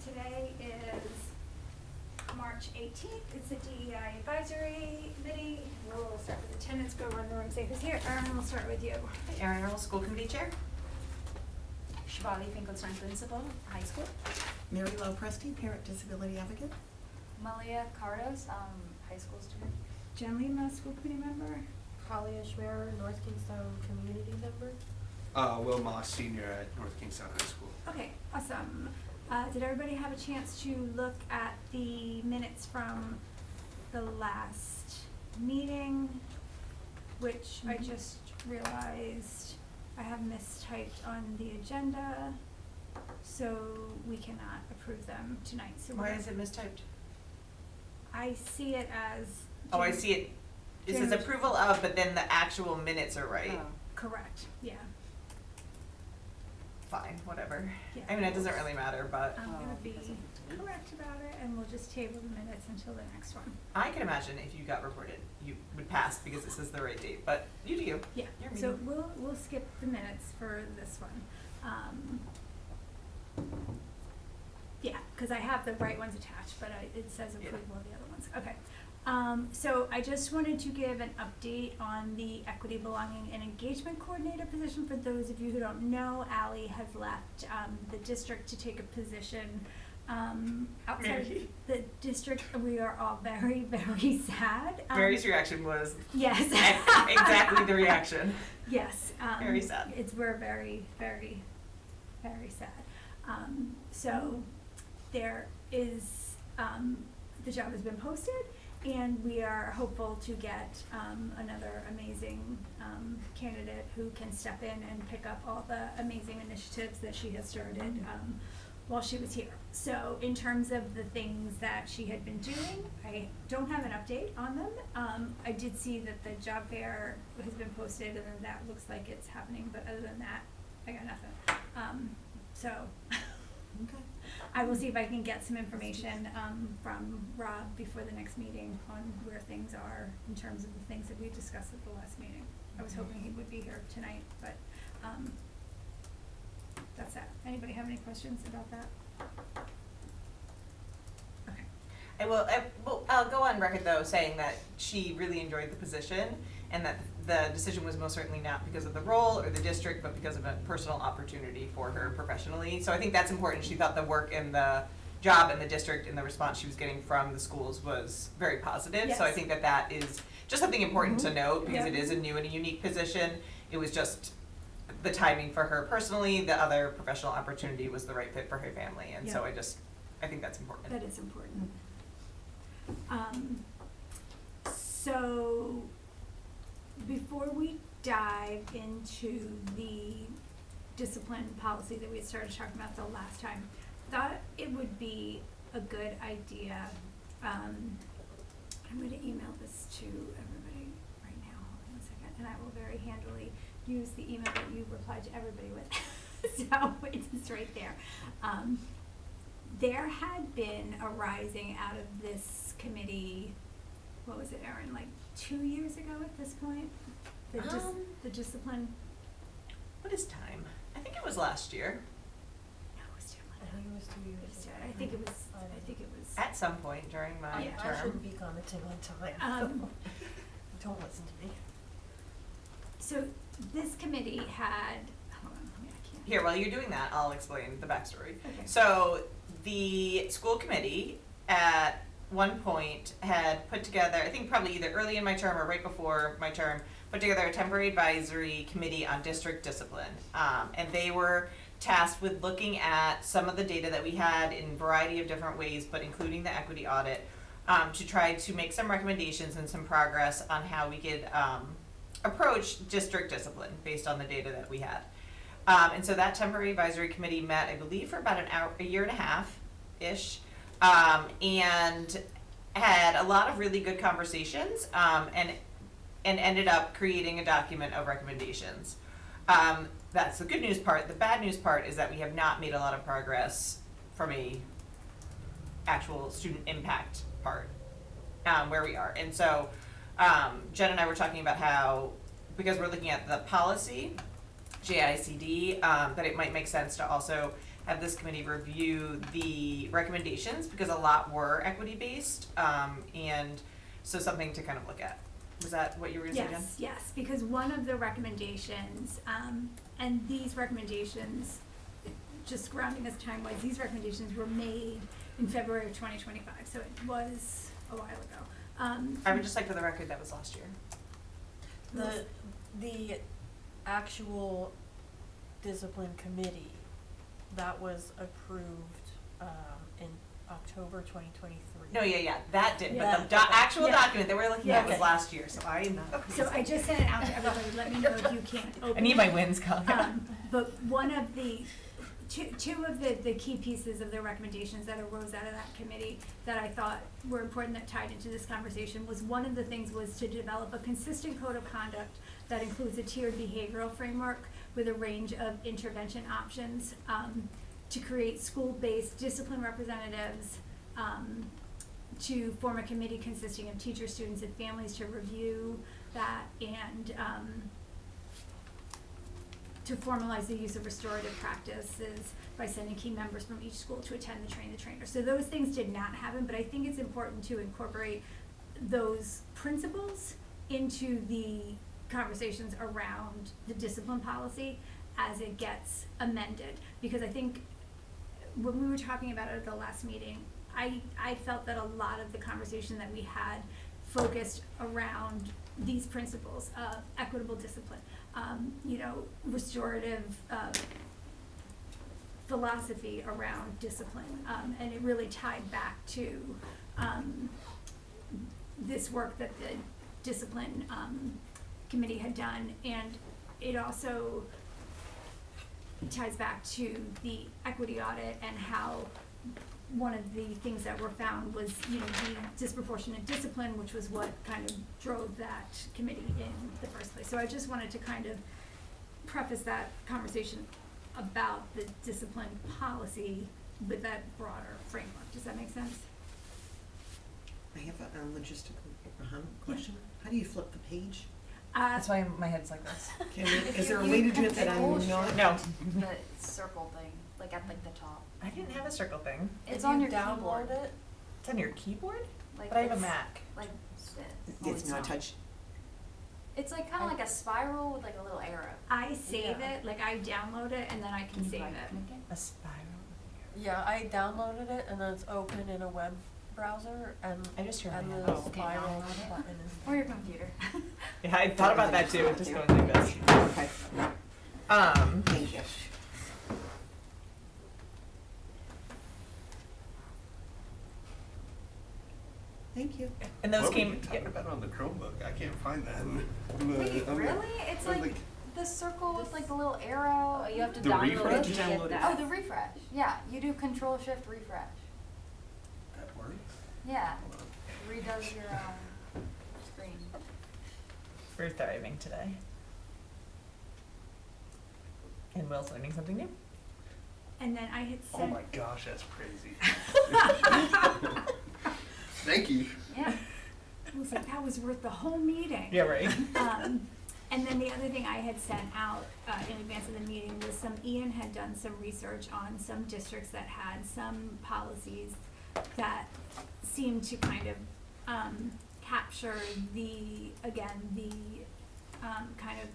Today is March 18th. It's the DEI Advisory Committee. We'll start with attendance, go around the room, say who's here. Erin, we'll start with you. Erin Earl, School Committee Chair. Shivali Finkelstein, Principal, High School. Mary Lou Presti, Parent Disability Advocate. Malia Cardos, High School student. Jen Lima, School Committee Member. Talia Schwerer, North Kingstown Community Member. Will Moss, Senior at North Kingstown High School. Okay, awesome. Did everybody have a chance to look at the minutes from the last meeting? Which I just realized I have mistyped on the agenda, so we cannot approve them tonight. So Why is it mistyped? I see it as. Oh, I see it. It says approval of, but then the actual minutes are right. Oh. Correct, yeah. Fine, whatever. Yeah. I mean, it doesn't really matter, but I'm gonna be doesn't have to. correct about it, and we'll just table the minutes until the next one. I can imagine if you got reported, you would pass because it says the right date, but you do you. Yeah, You're so mean. we'll skip the minutes for this one. Yeah, cause I have the right ones attached, but it says Yeah. approval of the other ones, okay. So I just wanted to give an update on the Equity, Belonging, and Engagement Coordinator position. For those of you who don't know, Ally has left, the district to take a position, outside Mary. the district. We are all very, very sad. Mary's reaction was Yes. exactly the reaction. Yes. Very sad. We're very, very, very sad. So there is, the job has been posted, and we are hopeful to get another amazing candidate who can step in and pick up all the amazing initiatives that she has started while she was here. So in terms of the things that she had been doing, I don't have an update on them. I did see that the job fair has been posted, and then that looks like it's happening, but other than that, I got nothing. So Okay. I will see if I can get some information from Rob before the next meeting on where things are in terms of the things that we discussed at the last meeting. I was hoping he would be here tonight, but that's that. Anybody have any questions about that? Okay. I'll go on record though saying that she really enjoyed the position and that the decision was most certainly not because of the role or the district, but because of a personal opportunity for her professionally. So I think that's important. She thought the work and the job and the district and the response she was getting from the schools was very positive. Yes. So I think that that is just something important to note because Yeah. it is a new and a unique position. It was just the timing for her personally, the other professional opportunity was the right fit for her family. And so Yeah. I think that's important. That is important. So before we dive into the discipline policy that we had started talking about the last time, thought it would be a good idea. I'm going to email this to everybody right now. Hold on a second, and I will very handily use the email that you replied to everybody with. So it's right there. There had been a rising out of this committee, what was it, Erin, like 2 years ago at this point? The discipline, What is time? I think it was last year. no, it was I think it was 2 years ago. I think it was. At some point during my Yeah. I term. shouldn't be commenting on time. Don't listen to me. So this committee had, hold on, I can't. Here, while you're doing that, I'll explain the backstory. Okay. So the school committee at one point had put together, I think probably either early in my term or right before my term, put together a temporary advisory committee on district discipline. And they were tasked with looking at some of the data that we had in a variety of different ways, but including the equity audit, to try to make some recommendations and some progress on how we could approach district discipline based on the data that we had. And so that temporary advisory committee met, I believe, for about a year and a half-ish, and had a lot of really good conversations, and ended up creating a document of recommendations. That's the good news part. The bad news part is that we have not made a lot of progress from a actual student impact part, where we are. And so Jen and I were talking about how, because we're looking at the policy, JICD, that it might make sense to also have this committee review the recommendations, because a lot were equity-based, and so something to kind of look at. Was that what you were gonna say, Jen? Yes, because one of the recommendations, and these recommendations, just grounding us time-wise, these recommendations were made in February of 2025, so it was a while ago. I would just like for the record, that was last year. The actual discipline committee, that was approved, in October 2023. No, yeah, that did, Yeah. but the actual Yeah. document that we're looking at Yeah. was last year, so I am not. So I just sent it out to everybody, let me know if you can't open it. I need my wins count. But one of the, two of the key pieces of the recommendations that arose out of that committee that I thought were important that tied into this conversation was, one of the things was to develop a consistent code of conduct that includes a tiered behavioral framework with a range of intervention options, to create school-based discipline representatives, to form a committee consisting of teachers, students, and families to review that, and to formalize the use of restorative practices by sending key members from each school to attend the train the trainer. So those things did not happen, but I think it's important to incorporate those principles into the conversations around the discipline policy as it gets amended. Because I think when we were talking about it at the last meeting, I felt that a lot of the conversation that we had focused around these principles of equitable discipline, restorative philosophy around discipline, and it really tied back to this work that the discipline committee had done, and it also ties back to the equity audit and how one of the things that were found was, the disproportionate discipline, which was what kind of drove that committee in the first place. So I just wanted to kind of preface that conversation about the discipline policy with that broader framework. Does that make sense? I have a logistical question. How do you flip the page? That's why my head's like this. Is there a way to do it that I'm not? No, The circle thing, like at like the top. I didn't have a circle thing. It's If on you your download keyboard. it, It's on your keyboard? Like But I have a it's Mac. Like this. It's not touch. It's like kind of like a spiral with like a little arrow. I save Yeah. it, like I download it and then I can save it. A spiral. yeah, I downloaded it and then it's open in a web browser and I just hear and my the hand. Okay, spiral download it. button is Or your computer. Yeah, I thought about that too, just going like this. Okay, Thank you. Thank you. and those What were came, you talking about on the Chromebook? I can't find that. Wait, really? It's like the circle with like the little arrow. You have to The download refresh? it to Download get it. that. Oh, the refresh. Yeah, you do Control Shift refresh. That works? Yeah, Hold on. redoes your screen. we're thriving today. And Will's learning something new. And then I had Oh said. my gosh, that's crazy. Thank you. Yeah. I was like, that was worth the whole meeting. Yeah, right. And then the other thing I had sent out in advance of the meeting was Ian had done some research on some districts that had some policies that seemed to kind of capture kind of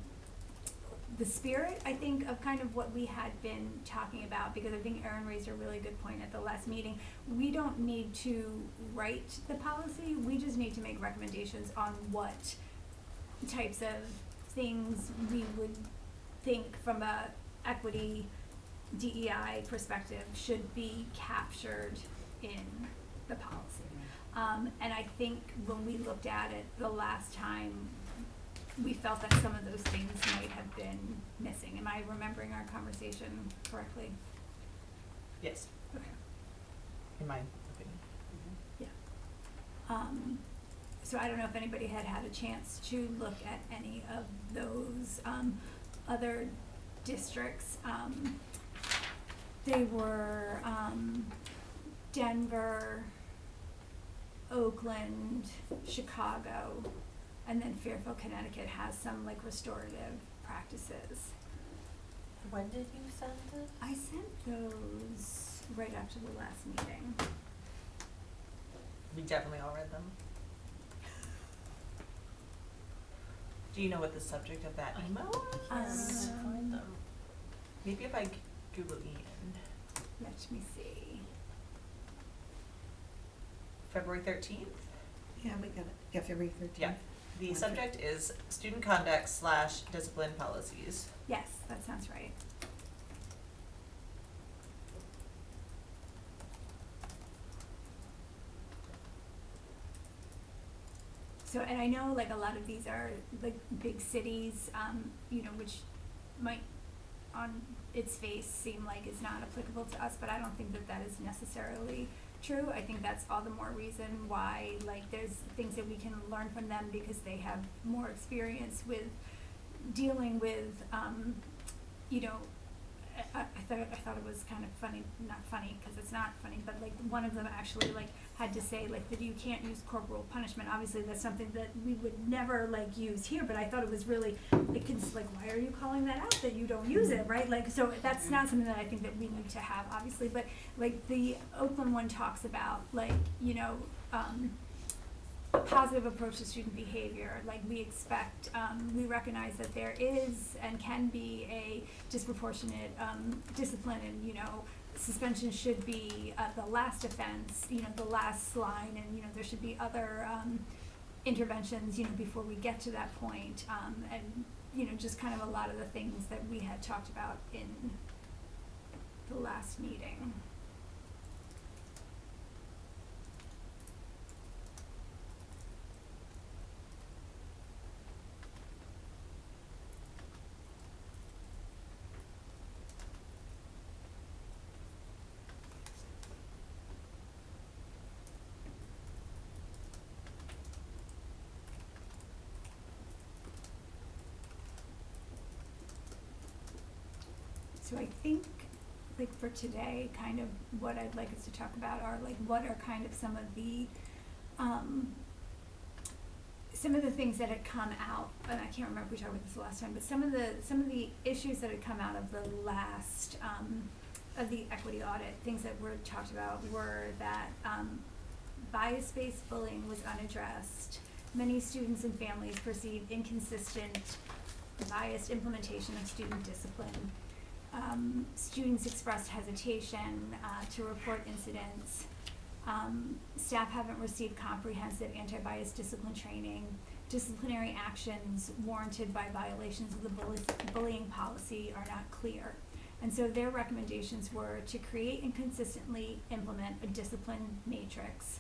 the spirit, I think, of kind of what we had been talking about, because I think Erin raised a really good point at the last meeting. We don't need to write the policy, we just need to make recommendations on what types of things we would think from a equity DEI perspective should be captured in the policy. And I think when we looked at it the last time, we felt that some of those things might have been missing. Am I remembering our conversation correctly? Yes, Okay. in my opinion. So I don't know if anybody had a chance to look at any of those other districts. They were Denver, Oakland, Chicago, and then Fairfield, Connecticut has some like restorative practices. When did you send it? I sent those right after the last meeting. We definitely all read them. Do you know what the subject of that email was? Can't even find them. Maybe if I Google Ian. Let me see. February 13th? Yeah, we got it. Yeah, February 13th. Yeah. The Wonderful. subject is student conduct / discipline policies. Yes, that sounds right. So, and I know like a lot of these are like big cities, you know, which might on its face seem like is not applicable to us, but I don't think that that is necessarily true. I think that's all the more reason why, like, there's things that we can learn from them because they have more experience with dealing with, you know, I thought it was kind of funny, not funny, cause it's not funny, but like one of them actually like had to say like that you can't use corporal punishment. Obviously that's something that we would never like use here, but I thought it was really, like, why are you calling that out that you don't use it, right? Like, so that's not something that I think that we need to have, obviously, but like the Oakland one talks about like, you know, a positive approach to student behavior. Like we expect, we recognize that there is and can be a disproportionate discipline, and you know, suspension should be the last offense, you know, the last line, and you know, there should be other interventions, you know, before we get to that point, and you know, just kind of a lot of the things that we had talked about in the last meeting. So I think, like for today, kind of what I'd like us to talk about are like what are kind of some of the things that had come out, and I can't remember if we talked about this the last time, but some of the issues that had come out of the last of the equity audit, things that were talked about were that bias-based bullying was unaddressed. Many students and families perceived inconsistent, biased implementation of student discipline. Students expressed hesitation to report incidents. Staff haven't received comprehensive anti-bias discipline training. Disciplinary actions warranted by violations of the bullying policy are not clear. And so their recommendations were to create and consistently implement a discipline matrix.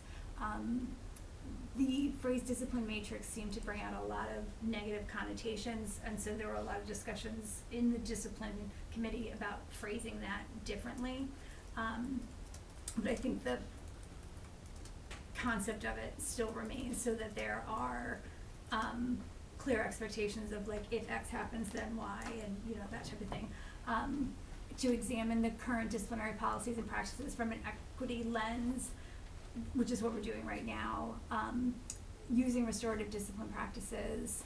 The phrase discipline matrix seemed to bring out a lot of negative connotations, and so there were a lot of discussions in the discipline committee about phrasing that differently. But I think the concept of it still remains, so that there are clear expectations of like, if X happens, then Y, and you know, that type of thing. To examine the current disciplinary policies and practices from an equity lens, which is what we're doing right now, using restorative discipline practices,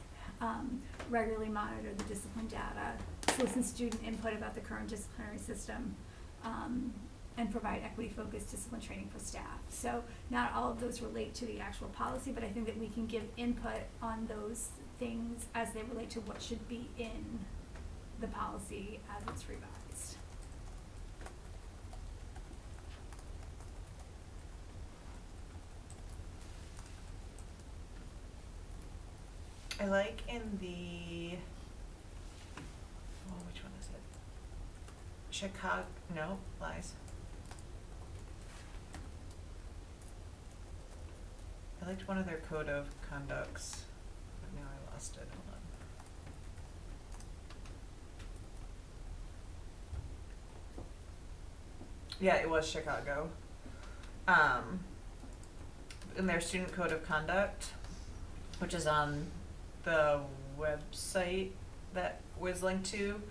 regularly monitor the discipline data, solicit student input about the current disciplinary system, and provide equity-focused discipline training for staff. So not all of those relate to the actual policy, but I think that we can give input on those things as they relate to what should be in the policy as it's revised. I like in the, oh, which one is it? Chicago, no, lies. I liked one of their code of conducts, but now I lost it, hold on. Yeah, it was Chicago. In their student code of conduct, which is on the website that was linked to,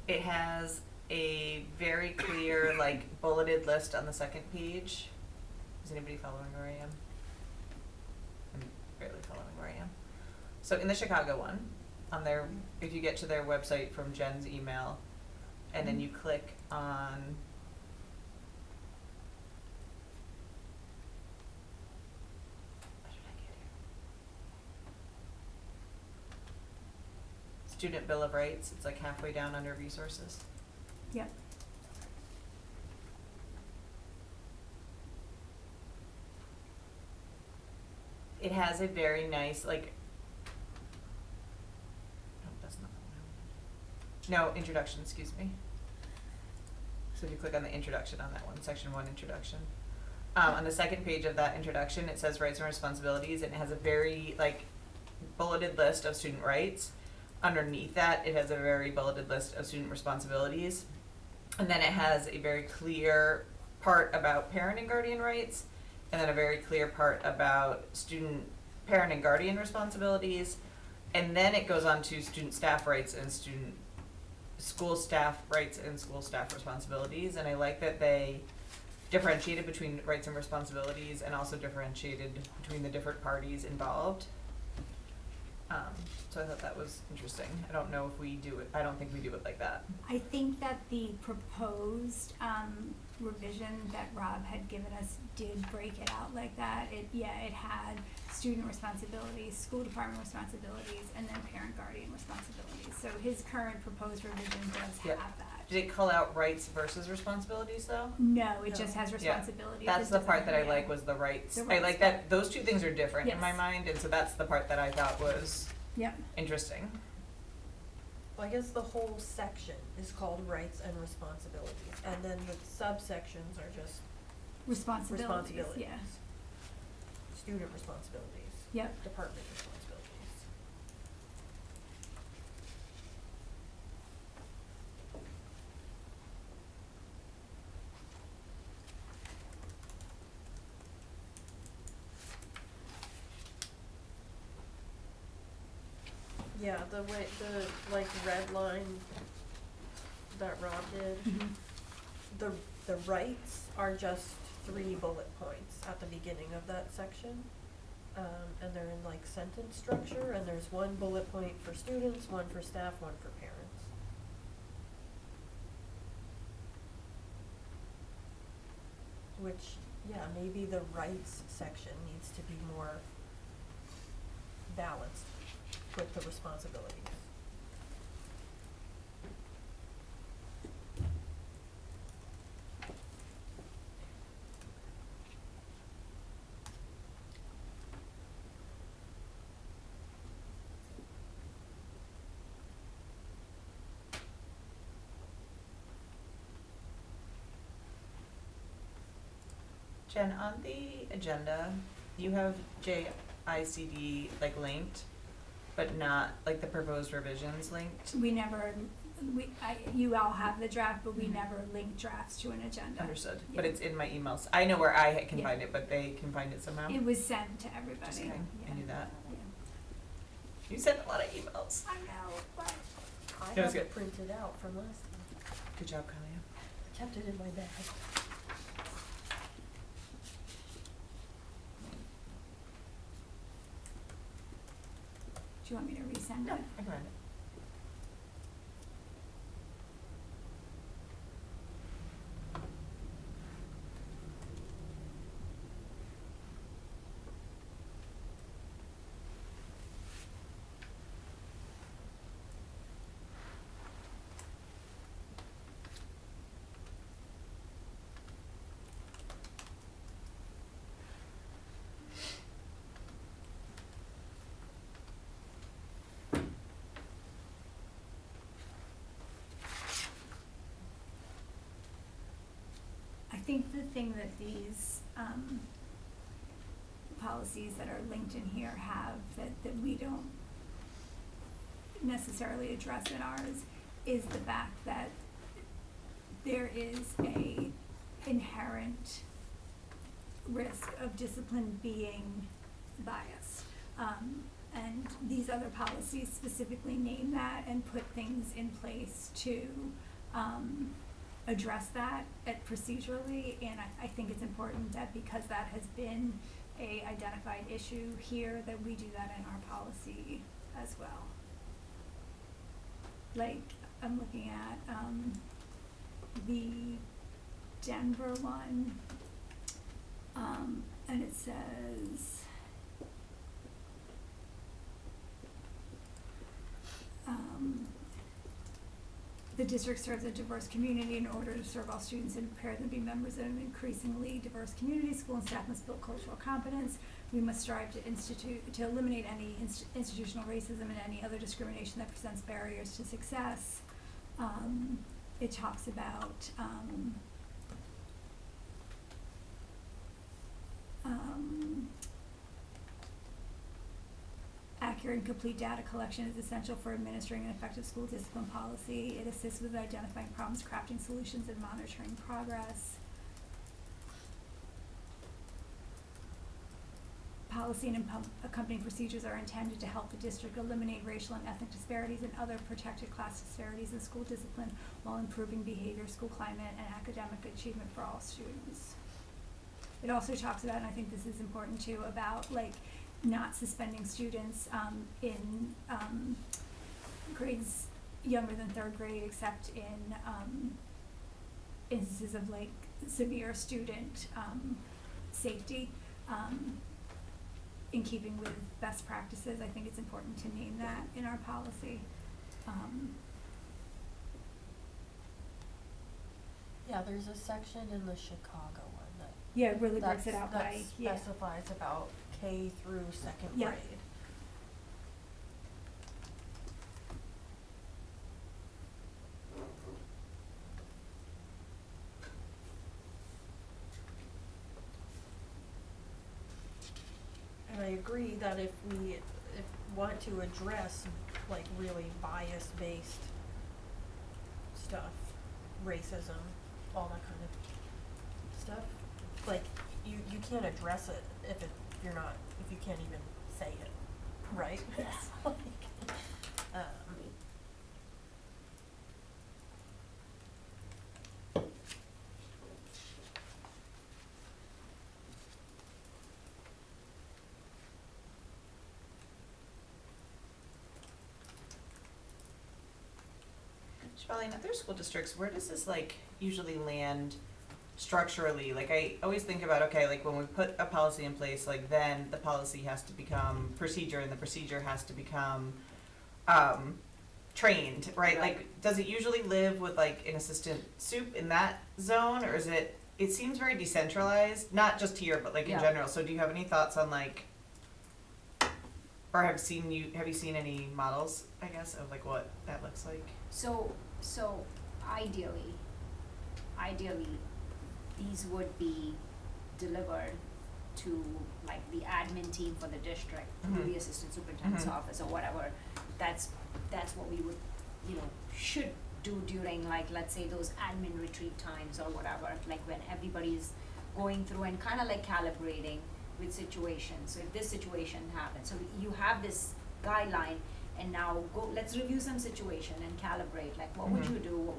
it has a very clear, like, bulleted list on the second page. Is anybody following where I am? I'm barely following where I am. So in the Chicago one, on their, if you get to their website from Jen's email, and then you click on what did I get here? Student Bill of Rights, it's like halfway down under resources. Yep. It has a very nice, like, no, that's not the one I wanted. No, introduction, excuse me. So if you click on the introduction on that one, section 1 introduction. On the second page of that introduction, it says rights and responsibilities, and it has a very, like, bulleted list of student rights. Underneath that, it has a very bulleted list of student responsibilities. And then it has a very clear part about parent and guardian rights, and then a very clear part about student, parent and guardian responsibilities. And then it goes on to student staff rights and student school staff rights and school staff responsibilities. And I like that they differentiated between rights and responsibilities and also differentiated between the different parties involved. So I thought that was interesting. I don't know if we do it, I don't think we do it like that. I think that the proposed revision that Rob had given us did break it out like that. It had student responsibilities, school department responsibilities, and then parent guardian responsibilities. So his current proposed revision does Yep. have that. Did it call out rights versus responsibilities though? No, it No. just has responsibilities. That's It the part doesn't- that I yeah. like was the rights. The I rights like part. that, those two things are different in my Yes. mind, and so that's the part that I thought was Yep. interesting. Well, I guess the whole section is called rights and responsibilities, and then the subsections are just Responsibilities, responsibilities. yeah. Student responsibilities. Yep. Department responsibilities. Yeah, the way, the, like, red line that Rob did, Mhm. the rights are just 3 bullet points at the beginning of that section. And they're in like sentence structure, and there's 1 bullet point for students, 1 for staff, 1 for parents. Which, yeah, maybe the rights section needs to be more balanced with the responsibilities. Jen, on the agenda, you have JICD like linked, but not like the proposed revisions linked. We never, you all have the draft, but we never link drafts to an agenda. Understood, but Yeah. it's in my emails. I know where I can Yeah. find it, but they can find it somehow. It was sent to everybody. Just kidding. I Yeah. knew that. Yeah. You sent a lot of emails. I know, but I That was have it good. printed out from last time. Good job, Kalia. I kept it in my bag. do you want me to resend it? I can find it. I think the thing that these, policies that are linked in here have that we don't necessarily address in ours is the fact that there is a inherent risk of discipline being biased. And these other policies specifically name that and put things in place to, address that procedurally, and I think it's important that because that has been a identified issue here, that we do that in our policy as well. like, I'm looking at, the Denver one, and it says, the district serves a diverse community. In order to serve all students and prepare them to be members of an increasingly diverse community, school and staff must build cultural competence. We must strive to eliminate any institutional racism and any other discrimination that presents barriers to success. It talks about, accurate and complete data collection is essential for administering an effective school discipline policy. It assists with identifying problems, crafting solutions, and monitoring progress. Policy and accompanying procedures are intended to help the district eliminate racial and ethnic disparities and other protected class disparities in school discipline while improving behavior, school climate, and academic achievement for all students. It also talks about, and I think this is important too, about like not suspending students in grades younger than 3rd grade except in instances of like severe student safety. In keeping with best practices, I think it's important to name that in our policy. Yeah, there's a section in the Chicago one that Yeah, it really breaks it out by, yeah. that specifies about K through 2nd Yeah. grade. And I agree that if we want to address like really bias-based stuff, racism, all that kind of stuff, like you can't address it if you can't even say it, right? Yes. Like, Shivali, in other school districts, where does this like usually land structurally? Like I always think about, okay, like when we put a policy in place, like then the policy has to become procedure and the procedure has to become trained, right? Like does it usually live with like an assistant sup in that zone, or is it seems very decentralized, not just here, but like in general. So do you have any thoughts on like, or have you seen any models, I guess, of like what that looks like? So ideally, these would be delivered to like the admin team for the district, through the assistant superintendent's office or whatever. That's what we would, should do during like, let's say those admin retreat times or whatever, like when everybody's going through and kind of like calibrating with situations. So if this situation happens, so you have this guideline, and now let's review some situation and calibrate, like what would you do,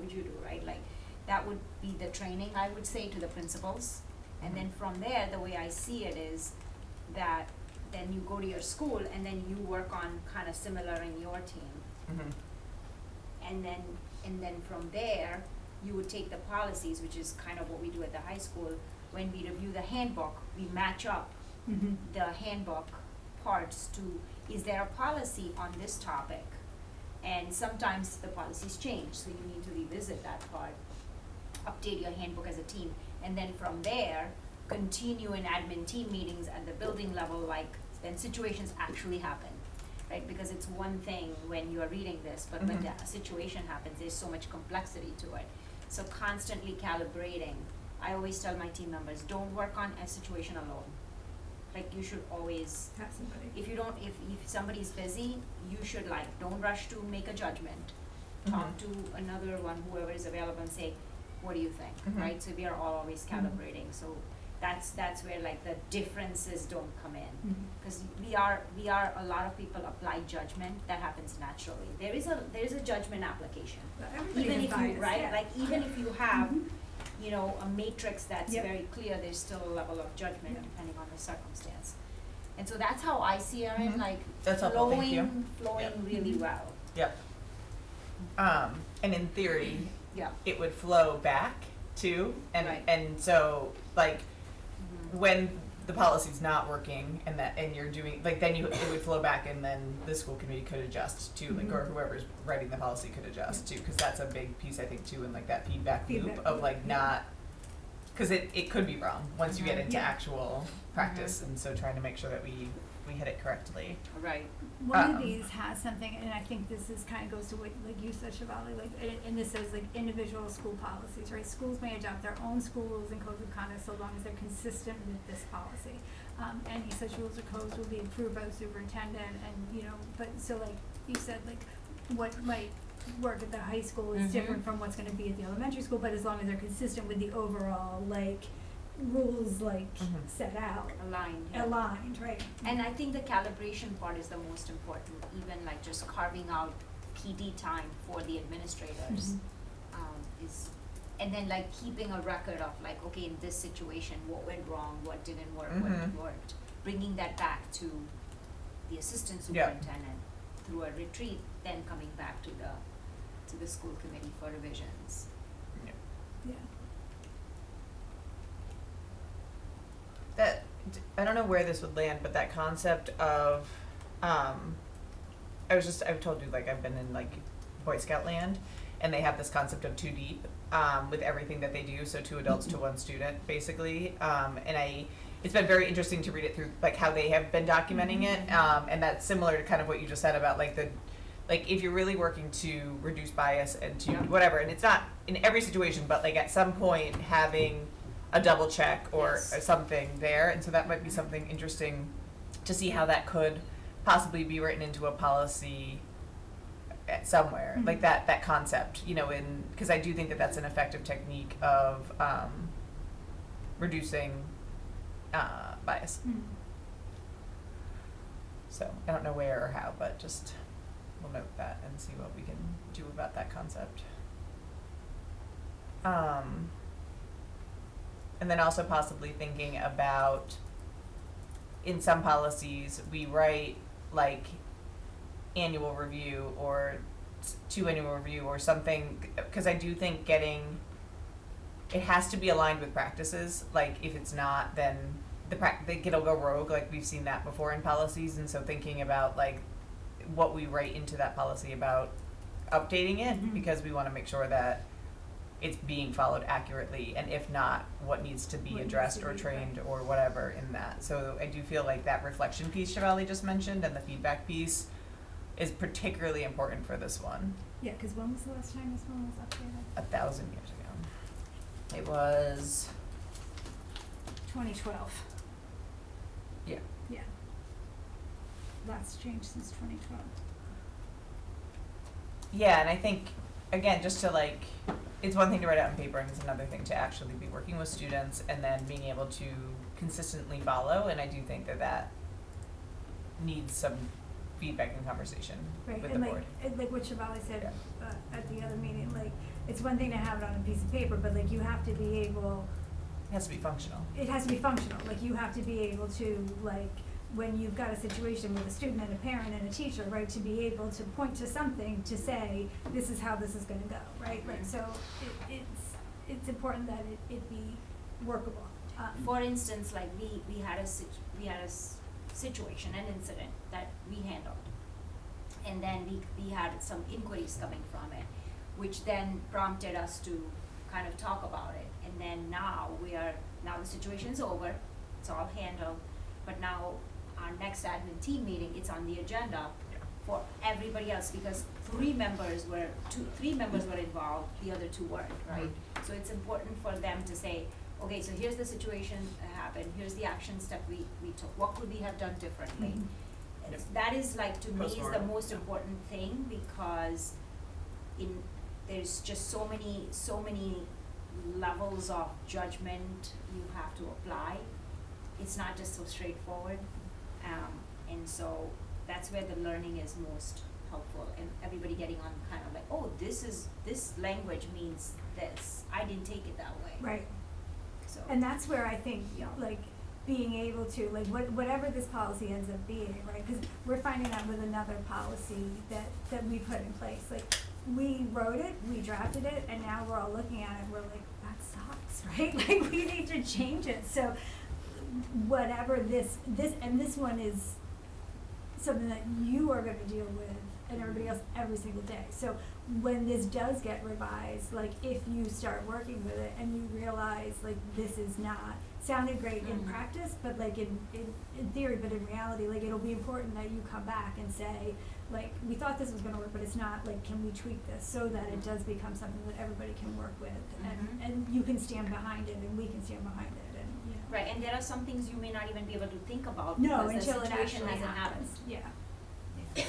right? Like that would be the training, I would say, to the principals. And then from there, the way I see it is that then you go to your school and then you work on kind of similar in your team. And then from there, you would take the policies, which is kind of what we do at the high school. When we review the handbook, we match up the handbook parts to, is there a policy on this topic? And sometimes the policies change, so you need to revisit that part, update your handbook as a team, and then from there, continue in admin team meetings at the building level, like when situations actually happen, right? Because it's one thing when you're reading this, but when the situation happens, there's so much complexity to it. So constantly calibrating. I always tell my team members, don't work on a situation alone. Like you should always Have somebody. if somebody's busy, you should like, don't rush to make a judgment. Talk to another one, whoever is available, and say, what do you think, right? So we are all always calibrating. So that's where like the differences don't come in. Because we are, a lot of people apply judgment, that happens naturally. There is a judgment application. But everybody Even is if you, biased, right, yeah. like even if you have, a matrix that's very clear, there's still a level of judgment depending on the circumstance. And so that's how I see it, like That's helpful, thank you. flowing Yep. really well. Yep. And in theory, Yeah. it would flow back too, Right. and so, like, Mhm. when the policy's not working and you're doing, like, then it would flow back and then the school committee could adjust to, like, or whoever's writing the policy could adjust too, cause that's a big piece, I think, too, in like that feedback loop Feedback of loop, like yeah. not, cause it could be wrong once you get into Yeah. actual practice, and so trying to make sure that we hit it correctly. Right. One of these has something, and I think this is kind of goes to what, like you said, Shivali, like, and this says like individual school policies, right? Schools may adopt their own schools and codes of conduct so long as they're consistent with this policy. Any such rules or codes will be approved by the superintendent, and, you know, but, so like you said, like, what might work at the high school is Mhm. different from what's gonna be at the elementary school, but as long as they're consistent with the overall, like, rules, like, Mhm. set out, Aligned. Yeah. aligned, right? And I think the calibration part is the most important, even like just carving out PD time for the administrators, Mhm. is, and then like keeping a record of like, okay, in this situation, what went wrong, what didn't work, what Mhm. worked, bringing that back to the assistant Yeah. superintendent through a retreat, then coming back to the school committee for revisions. Yeah. That, I don't know where this would land, but that concept of, I've told you, like, I've been in, like, Boy Scout land, and they have this concept of two deep, with everything that they do, so 2 adults to 1 student, basically, it's been very interesting to read it through, like, how they have been documenting it, and that's similar to kind of what you just said about, like, if you're really working to reduce bias and to Yeah. whatever, and it's not in every situation, but, like, at some point, having a double check or Yes. something there, and so that might be something interesting to see how that could possibly be written into a policy at somewhere, like that concept, you know, because I do think that that's an effective technique of reducing bias. Mm. So I don't know where or how, but just we'll note that and see what we can do about that concept. And then also possibly thinking about, in some policies, we write like annual review or 2 annual review or something, because I do think it has to be aligned with practices. Like, if it's not, then it'll go rogue, like we've seen that before in policies, and so thinking about like what we write into that policy about updating it, Mhm. because we want to make sure that it's being followed accurately, and if not, what needs to be What needs addressed to or be, trained right. or whatever in that. So I do feel like that reflection piece Shivali just mentioned and the feedback piece is particularly important for this one. Yeah, because when was the last time this one was updated? 1,000 years ago. It was, 2012. yeah. Yeah. Last change since 2012. Yeah, and I think, again, just to like, it's one thing to write out on paper and it's another thing to actually be working with students and then being able to consistently follow, and I do think that needs some feedback and conversation Right, with the and board. like what Shivali said at the other meeting, like, it's one thing to have it on a piece of paper, but like you have to be able, It has to be functional. it has to be functional, like you have to be able to, like, when you've got a situation with a student and a parent and a teacher, right, to be able to point to something to say, this is how this is gonna go, right? Like, so it's important that it be workable. For instance, like we had a situation, an incident that we handled. And then we had some inquiries coming from it, which then prompted us to kind of talk about it. And then now the situation is over, it's all handled, but now our next admin team meeting, it's on the agenda for everybody else, because 3 members were involved, the other 2 weren't, right? So it's important for them to say, okay, so here's the situation that happened, here's the action step we took, what could we have done differently? Mhm. And that is like, to me, is the Postmortem. most important thing, because there's just so many levels of judgment you have to apply. It's not just so straightforward, and so that's where the learning is most helpful, and everybody getting on kind of like, oh, this language means this, I didn't take it that way. Right. So. And that's where I think, Yeah. like, being able to, like, whatever this policy ends up being, right? Because we're finding out with another policy that we put in place, like, we wrote it, we drafted it, and now we're all looking at it, we're like, that sucks, right? Like, we need to change it, so whatever this one is something that you are gonna deal with and everybody else every single day. So when this does get revised, like if you start working with it and you realize like this is not, sounded great in practice, but like in theory, but in reality, like it'll be important that you come back and say, like, we thought this was gonna work, but it's not, like, can we tweak this so that it does become something that everybody can work with and you can stand behind it and we can stand behind it and, you know. Right, and there are some things you may not even be able to think about No, because the until it situation actually hasn't happened. happens, yeah.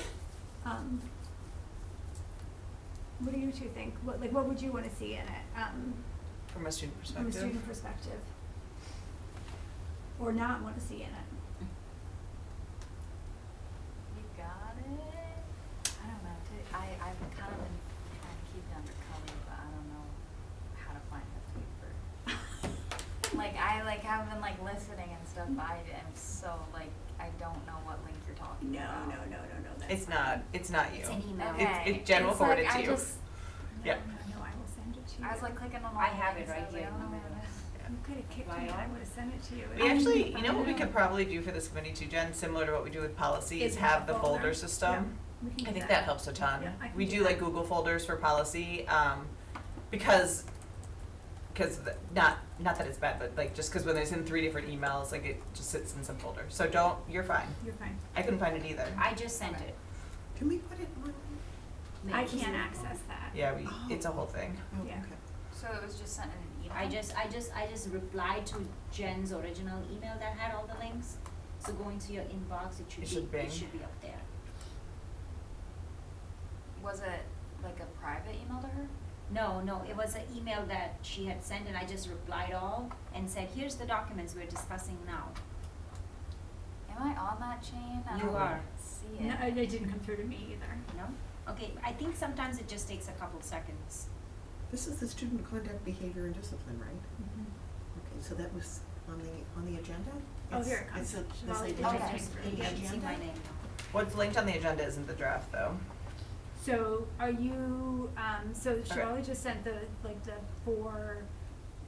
What do you two think? What would you wanna see in it, From a student from a perspective. student perspective? Or not wanna see in it? You got it. I don't know. I've kind of been trying to keep it undercover, but I don't know how to find the paper. I have been like listening and stuff, but I am so like I don't know what link you're talking No, about. that's It's fine. not you. It's an email. Okay. Jen will It's forward like, it to I you. just, Yeah. No, I will send it to you. I was like clicking on all I the have it links, right I was here like, in the oh, middle. You could have kicked me, I would have sent it to you. We actually, you know what we could probably do for this committee too, Jen, similar to what we do with policy, is Is have a the folder. folder system. We can I do think that helps a ton. Yeah, I can We do do like that. Google folders for policy, because not that it's bad, but like just because when there's in 3 different emails, like it just sits in some folder. So you're fine. You're fine. I couldn't find it either. I just sent it. Can we put it on? I can't access that. Yeah, Oh. it's a whole thing. Oh, Yeah. okay. so it was just sent in an email. I just replied to Jen's original email that had all the links. So go into your inbox, It should bing. it should be up there. Was it like a private email to her? No, it was an email that she had sent and I just replied all and said, here's the documents we're discussing now. Am I on that chain? I You don't are. see it. No, it didn't come through to me either. No? Okay, I think sometimes it just takes a couple seconds. This is the student conduct, behavior, and discipline, right? Mm-hmm. Okay, so that was on the agenda? Oh, It's- here it comes. It's Shivali, a, did this you Okay. type is through? in the You should see agenda? my name now. What's linked on the agenda isn't the draft though. So are you, so Shirley just sent the 4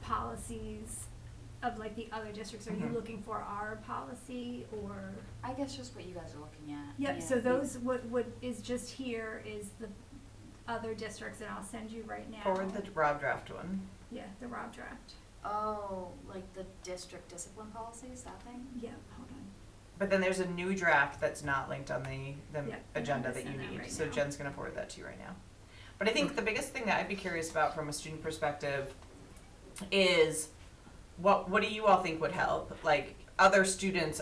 policies of like the other districts. Are you Mhm. looking for our policy or? I guess just what you guys are looking at. Yep, Yeah, so we- those, what is just here is the other districts, and I'll send you right now. Forward the Rob draft one. Yeah, the Rob draft. Oh, like the district discipline policies, that thing? Yeah, hold on. But then there's a new draft that's not linked on the Yeah, agenda I'll that you send that need, right so now. Jen's gonna forward that to you right now. But I think the biggest thing that I'd be curious about from a student perspective is what do you all think would help? Like other students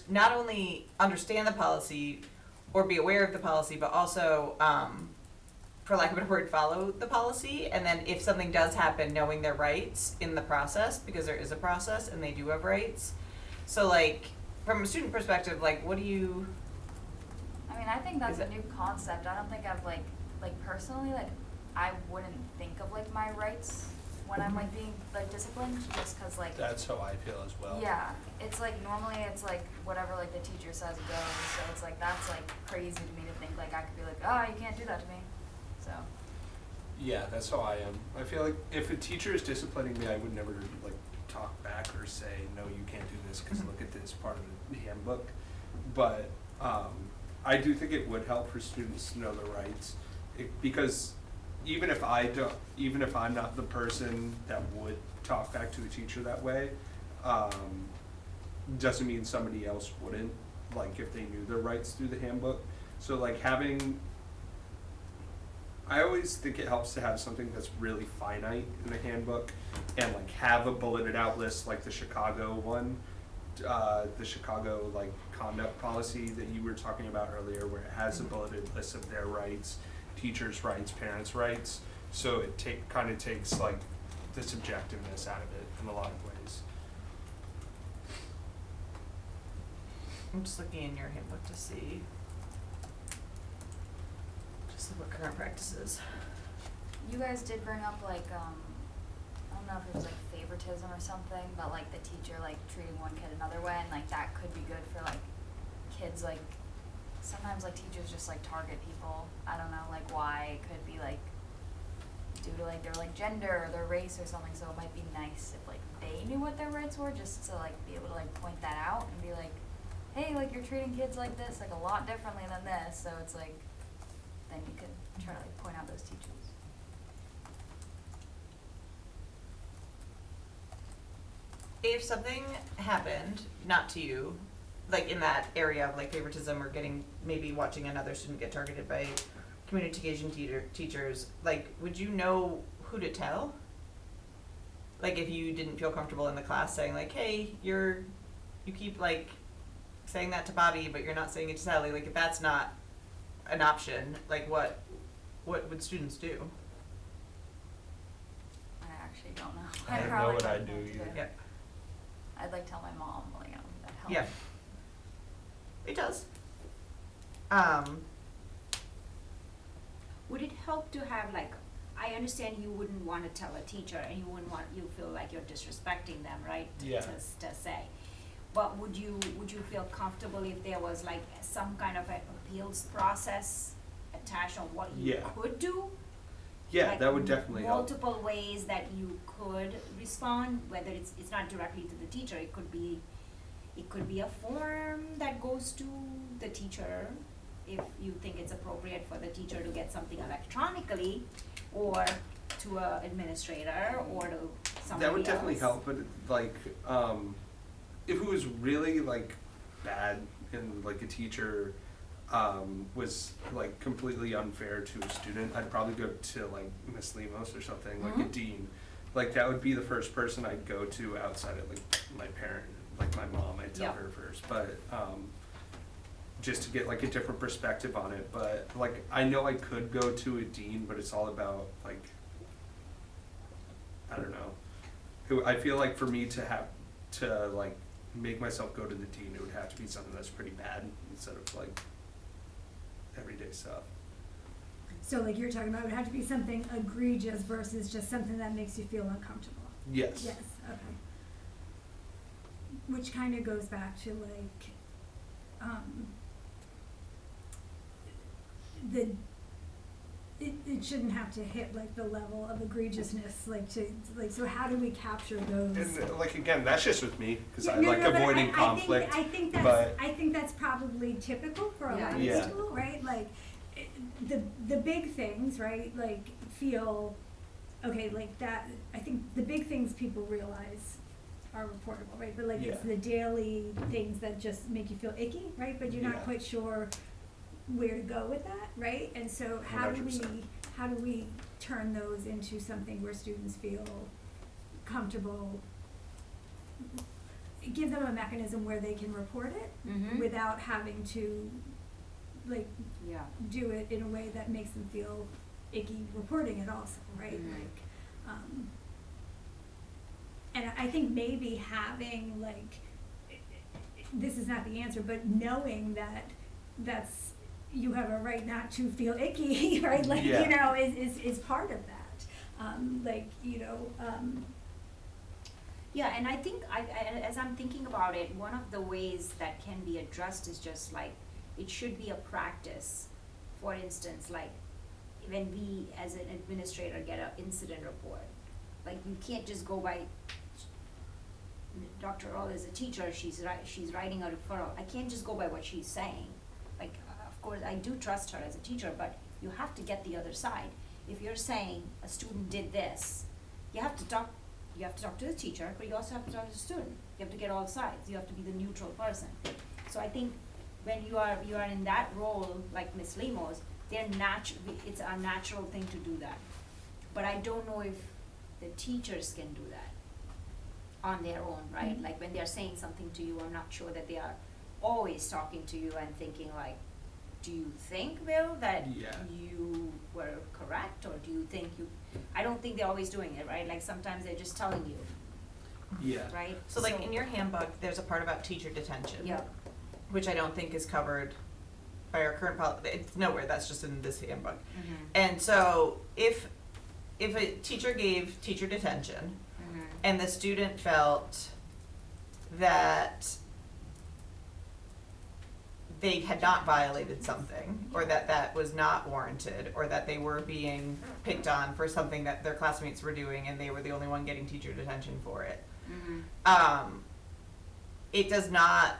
not only understand the policy or be aware of the policy, but also, for lack of a better word, follow the policy. And then if something does happen, knowing their rights in the process, because there is a process and they do have rights. So like, from a student perspective, like what do you, I mean, I think that's Is a it- new concept. I don't think I've like personally, like, I wouldn't think of like my rights when I'm like being like disciplined, just cause like. That's how I feel as well. Yeah, it's like normally it's like whatever like the teacher says goes, so it's like that's like crazy to me to think like I could be like, oh, you can't do that to me, so. Yeah, that's how I am. I feel like if a teacher is disciplining me, I would never like talk back or say, no, you can't do this because look at this part of the handbook. But I do think it would help for students to know their rights, because even if I'm not the person that would talk back to the teacher that way, doesn't mean somebody else wouldn't, like if they knew their rights through the handbook. So like I always think it helps to have something that's really finite in the handbook and like have a bulleted out list like the Chicago one, the Chicago like conduct policy that you were talking about earlier, where it has a bulleted list of their rights, teachers' rights, parents' rights. So it kind of takes like the subjectiveness out of it in a lot of ways. I'm just looking in your handbook to see just what current practice is. You guys did bring up like, I don't know if it was like favoritism or something, but like the teacher like treating one kid another way, and like that could be good for like kids, like sometimes like teachers just like target people. I don't know like why. It could be like due to like their like gender or their race or something, so it might be nice if like they knew what their rights were, just to like be able to like point that out and be like, hey, like you're treating kids like this, like a lot differently than this, so it's like, then you could try to like point out those teachers. If something happened, not to you, like in that area of like favoritism or getting, maybe watching another student get targeted by communication teachers, like, would you know who to tell? Like, if you didn't feel comfortable in the class saying like, hey, you keep like saying that to Bobby, but you're not saying it to Sally, like if that's not an option, like what would students do? I actually don't know. I don't know probably what I'd wouldn't know do what to either. Yep. I'd like tell my mom, like, that helps. Yeah. It does. Would it help to have like, I understand you wouldn't wanna tell a teacher and you wouldn't want, you feel like you're disrespecting them, right? Yeah. To say. But would you feel comfortable if there was like some kind of an appeals process attached on what you Yeah. could do? Yeah, Like that would definitely help. multiple ways that you could respond, whether it's not directly to the teacher, it could be a form that goes to the teacher if you think it's appropriate for the teacher to get something electronically, or to a administrator, or to somebody That would definitely else. help, but like, if it was really like bad and like a teacher was like completely unfair to a student, I'd probably go to like Miss Lemos or something, like a Mhm. dean. Like that would be the first person I'd go to outside of like my parent, like my mom, I'd tell Yeah. her first, but just to get like a different perspective on it. But like I know I could go to a dean, but it's all about like, I don't know, who I feel like for me to have to like make myself go to the dean, it would have to be something that's pretty bad instead of like everyday stuff. So like you're talking about, it would have to be something egregious versus just something that makes you feel uncomfortable. Yes. Yes, okay. Which kind of goes back to like, it shouldn't have to hit like the level of egregiousness, like so how do we capture those? And like again, that's just with me because Yeah, I no, like no, but avoiding conflict. I think but that's probably typical for a Yeah, lot of Yeah. people, right? Like the big things, right? Like feel okay, like that. I think the big things people realize are reportable, right? But like it's Yeah. the daily things that just make you feel icky, right? But you're not Yeah. quite sure where to go with that, right? And so how do 100%. we turn those into something where students feel comfortable, give them a mechanism where they can report it Mhm. without having to like Yeah. do it in a way that makes them feel icky reporting it also, right? Mhm. Like, and I think maybe having like, this is not the answer, but knowing that that's, you have a right not to feel icky, right? Like, Yeah. you know, is part of that. Like, you know, Yeah, and I think as I'm thinking about it, one of the ways that can be addressed is just like, it should be a practice. For instance, like when we as an administrator get an incident report, like you can't just go by, Dr. Earl is a teacher, she's writing a referral, I can't just go by what she's saying. Like, of course, I do trust her as a teacher, but you have to get the other side. If you're saying a student did this, you have to talk to the teacher, but you also have to talk to the student. You have to get all sides, you have to be the neutral person. So I think when you are in that role, like Ms. Lemos, it's a natural thing to do that. But I don't know if the teachers can do that on their own, right? Mhm. Like when they're saying something to you, I'm not sure that they are always talking to you and thinking like, do you think, Bill, that Yeah. you were correct, or do you think I don't think they're always doing it, right? Like sometimes they're just telling you, Yeah. right? So like in your handbook, there's a part about teacher detention. Yeah. Which I don't think is covered by our current policy. It's nowhere, that's just in this handbook. Mhm. And so if a teacher gave teacher detention Mhm. and the student felt that they had not violated something, or that that was not warranted, or that they were being picked on for something that their classmates were doing and they were the only one getting teacher detention for it. It does not,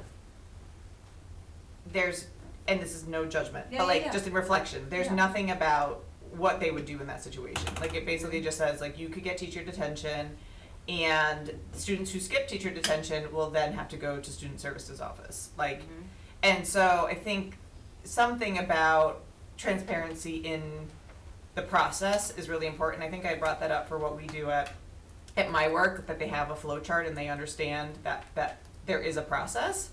there's, and this is no judgment, Yeah, but like, yeah, yeah. just in reflection, there's Yeah. nothing about what they would do in that situation. Like, it basically just says, like, you could get teacher detention, and students who skip teacher detention will then have to go to student services office. Like, and so I think something about transparency in the process is really important. I think I brought that up for what we do at my work, that they have a flow chart and they understand that there is a process.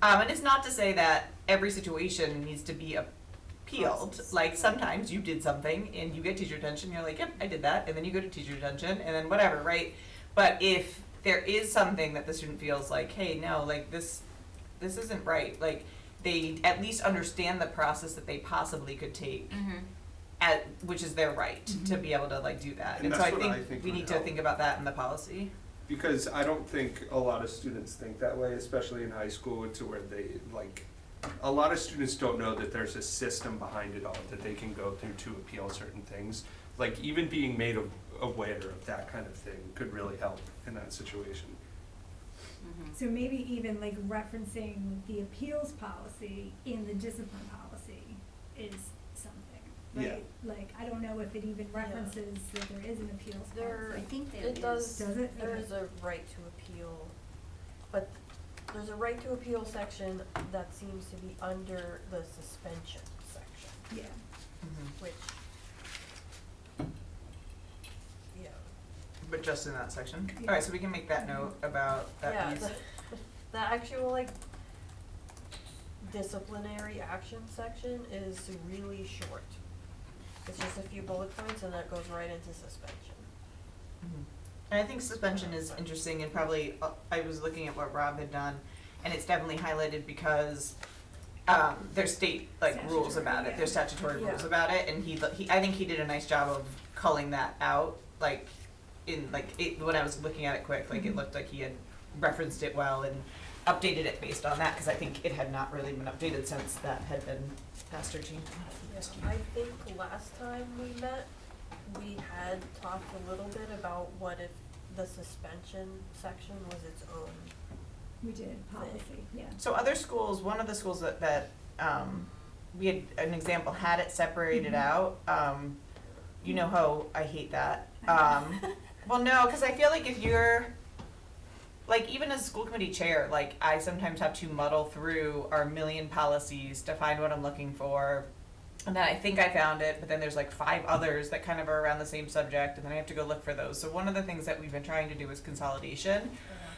And it's not to say that every situation needs to be appealed. Like, sometimes you did something and you get teacher detention, you're like, yep, I did that, and then you go to teacher detention, and then whatever, right? But if there is something that the student feels like, hey, no, like, this isn't right, like, they at least understand the process that they possibly could take, which is their right to be able to, like, do that. And And so that's I what I think think we would need to help. think about that in the policy. Because I don't think a lot of students think that way, especially in high school, to where they, like, a lot of students don't know that there's a system behind it all, that they can go through to appeal certain things. Like, even being made aware of that kind of thing could really help in that situation. So maybe even like referencing the appeals policy in the discipline policy is something, right? Like, I don't know if it even references that there is an appeals There- policy. I think there It does, Does it? there Okay. is a right to appeal, but there's a right to appeal section that seems to be under the suspension section, Yeah. which, yeah. But just in that section. Yeah. Alright, so we can make that note about that Yeah, piece. the actual, like, disciplinary action section is really short. It's just a few bullet points and that goes right into suspension. And I think suspension is interesting, and probably, I was looking at what Rob had done, and it's definitely highlighted because there's state, like, rules Statutory, about it, yeah. there's statutory rules Yeah. about it, and he, I think he did a nice job of culling that out, like, in, like, it, when I was looking at it quick, like, it looked like he had referenced it well and updated it based on that, cause I think it had not really been updated since that had been passed or changed. I think last time we met, we had talked a little bit about what if the suspension section was its own. We did policy, yeah. So other schools, one of the schools that we had an example, had it separated out, you know how I hate that. Well, no, cause I feel like if you're, like, even as a school committee chair, like, I sometimes have to muddle through our million policies to find what I'm looking for. And then I think I found it, but then there's like 5 others that kind of are around the same subject, and then I have to go look for those. So one of the things that we've been trying to do is consolidation,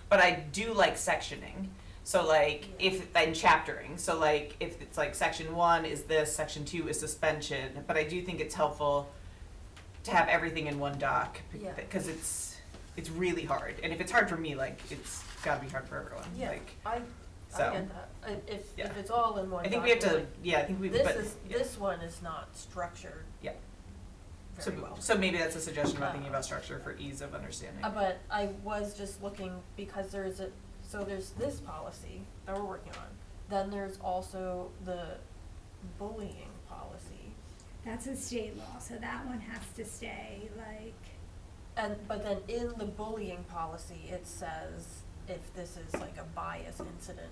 but I do like sectioning. So like, and chaptering, so like, if it's like section 1 is this, section 2 is suspension, but I do think it's helpful to have everything in one doc, Yeah. because it's really hard, and if it's hard for me, like, it's gotta be hard for everyone, Yeah, like, I so. get that. If Yeah. it's all in one I think we have to, document, yeah, I think we, this but, is, yeah. this one is not structured Yeah. very well. So maybe that's a suggestion about thinking about structure for ease of understanding. But I was just looking, because there's this policy that we're working on, then there's also the bullying policy. That's a state law, so that one has to stay, like, But then in the bullying policy, it says if this is like a bias incident,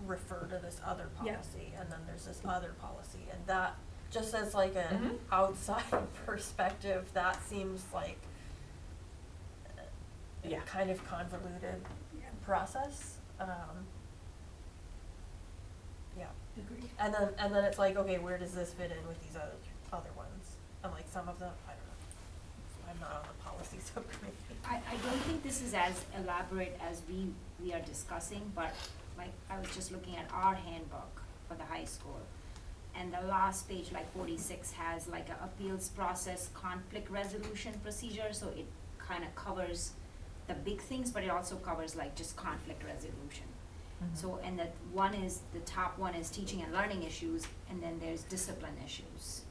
refer to this other Yeah. policy, and then there's this other policy, and that, just as like a Mhm. outside perspective, that seems like a Yeah. kind of convoluted yeah, process, yeah. agreed. And then it's like, okay, where does this fit in with these other ones? And like some of them, I don't know, I'm not on the policy subcommittee. I don't think this is as elaborate as we are discussing, but like, I was just looking at our handbook for the high school. And the last page, like 46, has like a appeals process conflict resolution procedure, so it kind of covers the big things, but it also covers like just conflict resolution. So, and that one is, the top one is teaching and learning issues, and then there's discipline issues.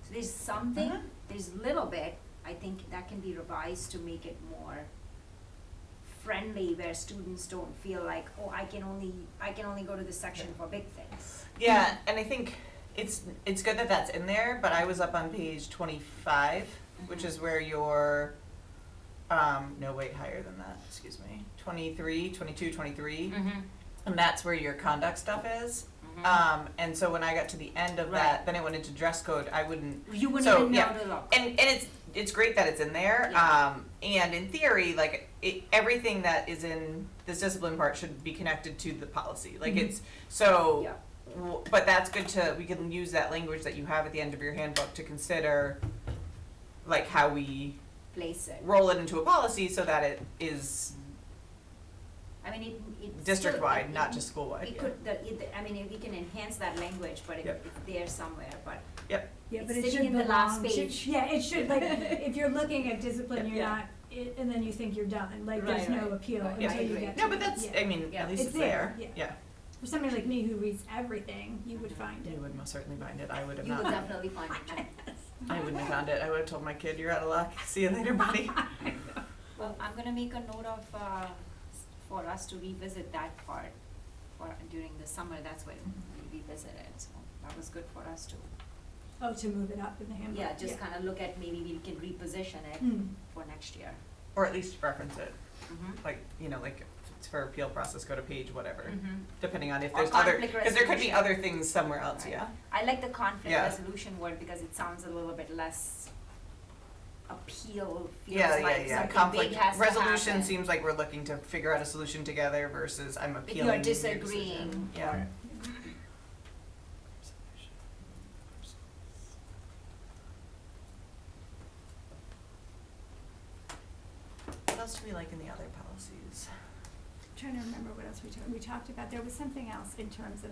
So there's something, there's a little bit, I think that can be revised to make it more friendly where students don't feel like, oh, I can only go to this section for big things. Yeah, and I think it's good that that's in there, but I was up on page 25, which is where your, no, wait, higher than that, excuse me, 23, 22, 23, and that's where your conduct stuff is. And so when I got to the end of that, Right. then it went into dress code, I wouldn't, You wouldn't so, even know yeah. to look. And it's great that it's in there, Yeah. and in theory, like, everything that is in this discipline part should be connected to the policy, like, it's, so, Yeah. but that's good to, we can use that language that you have at the end of your handbook to consider, like, how we Place it. roll it into a policy so that it is I mean, it district-wide, still- not just school-wide, It yeah. could, I mean, we can enhance that language, but Yep. it's there somewhere, but Yep, Yeah, It's but it sitting should in the last belong, page. yeah, it should, like, if you're looking at discipline, you're Yeah. not, and then you think you're done, like, there's Right, no right, appeal right. until I you agree. get to no, but it, that's, yeah. I mean, Yeah. at least It's it's there, there, yeah. For somebody like me who reads everything, you would find it. You would most certainly find it, I would have you not. will definitely find it, Jen. I wouldn't have found it, I would have told my kid, you're out of luck, see you later, buddy. Well, I'm gonna make a note of, for us to revisit that part during the summer, that's when we revisit it, so that was good for us to, Oh, to move it up in the handbook? yeah, just kinda look at, maybe we can reposition it Mm. for next year. Or at least reference it, Mm-hmm. like, you know, like, if it's for appeal process, go to page whatever, Mm-hmm. depending on if Or there's other, conflict because there could be resolution. other things somewhere else, Right. yeah. I like the conflict Yeah. resolution word because it sounds a little bit less appeal, feels Yeah, like yeah. something Conflict big has to resolution happen. seems like we're looking to figure out a solution together versus I'm If appealing you're your decision. disagreeing, Yeah. or- What else do we like in the other policies? Trying to remember what else we talked about, there was something else in terms of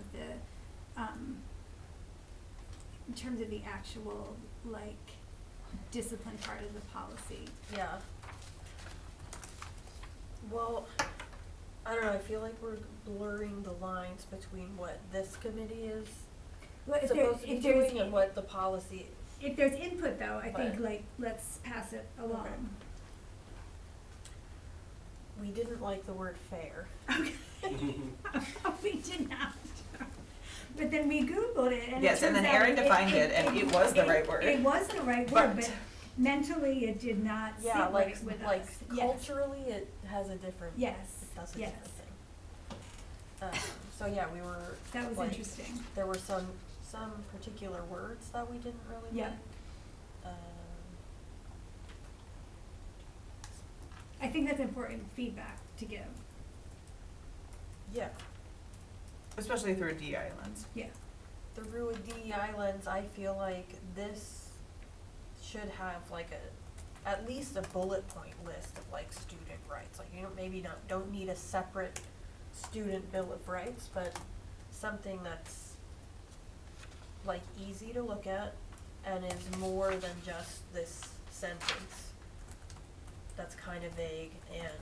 the actual, like, discipline part of the policy. Yeah. Well, I don't know, I feel like we're blurring the lines between what this committee is Well, supposed to be if there's, doing and what the policy. if there's input though, I think, But- like, let's pass it along. We didn't like the word fair. We did not. But then we Googled it and it Yes, and then turns out Erin defined it, and it was the right word. It was the right But- word, but mentally it did not sit Yeah, like, right with us. like Yes. culturally, it has a different, Yes, it does a yes. different thing. So yeah, we were, That was like, interesting. there were some particular words that we didn't really Yeah. like. I think that's important feedback to give. Yeah, Especially through a DEI lens. Yeah. through a DEI lens, I feel like this should have like at least a bullet point list of like student rights, like, you know, maybe don't need a separate student bill of rights, but something that's like easy to look at and is more than just this sentence that's kind of vague and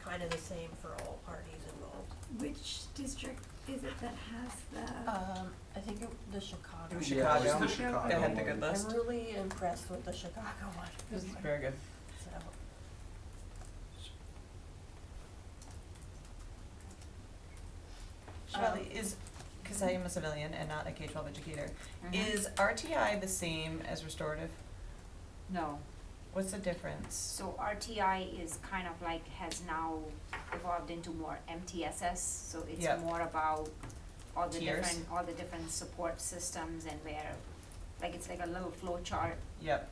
kind of the same for all parties involved. Which district is it that has the? I think the Chicago. It was Yeah, it was Chicago. the Chicago They had the good one. list. I'm really impressed with the Chicago one. It was very good. So, Shelley, because I am a civilian and not a K-12 educator, Mhm. is RTI the same as restorative? No. What's the difference? So RTI is kind of like, has now evolved into more MTSS, so it's Yep. more about all the Tiers. different support systems and where, like, it's like a little flow chart. Yep.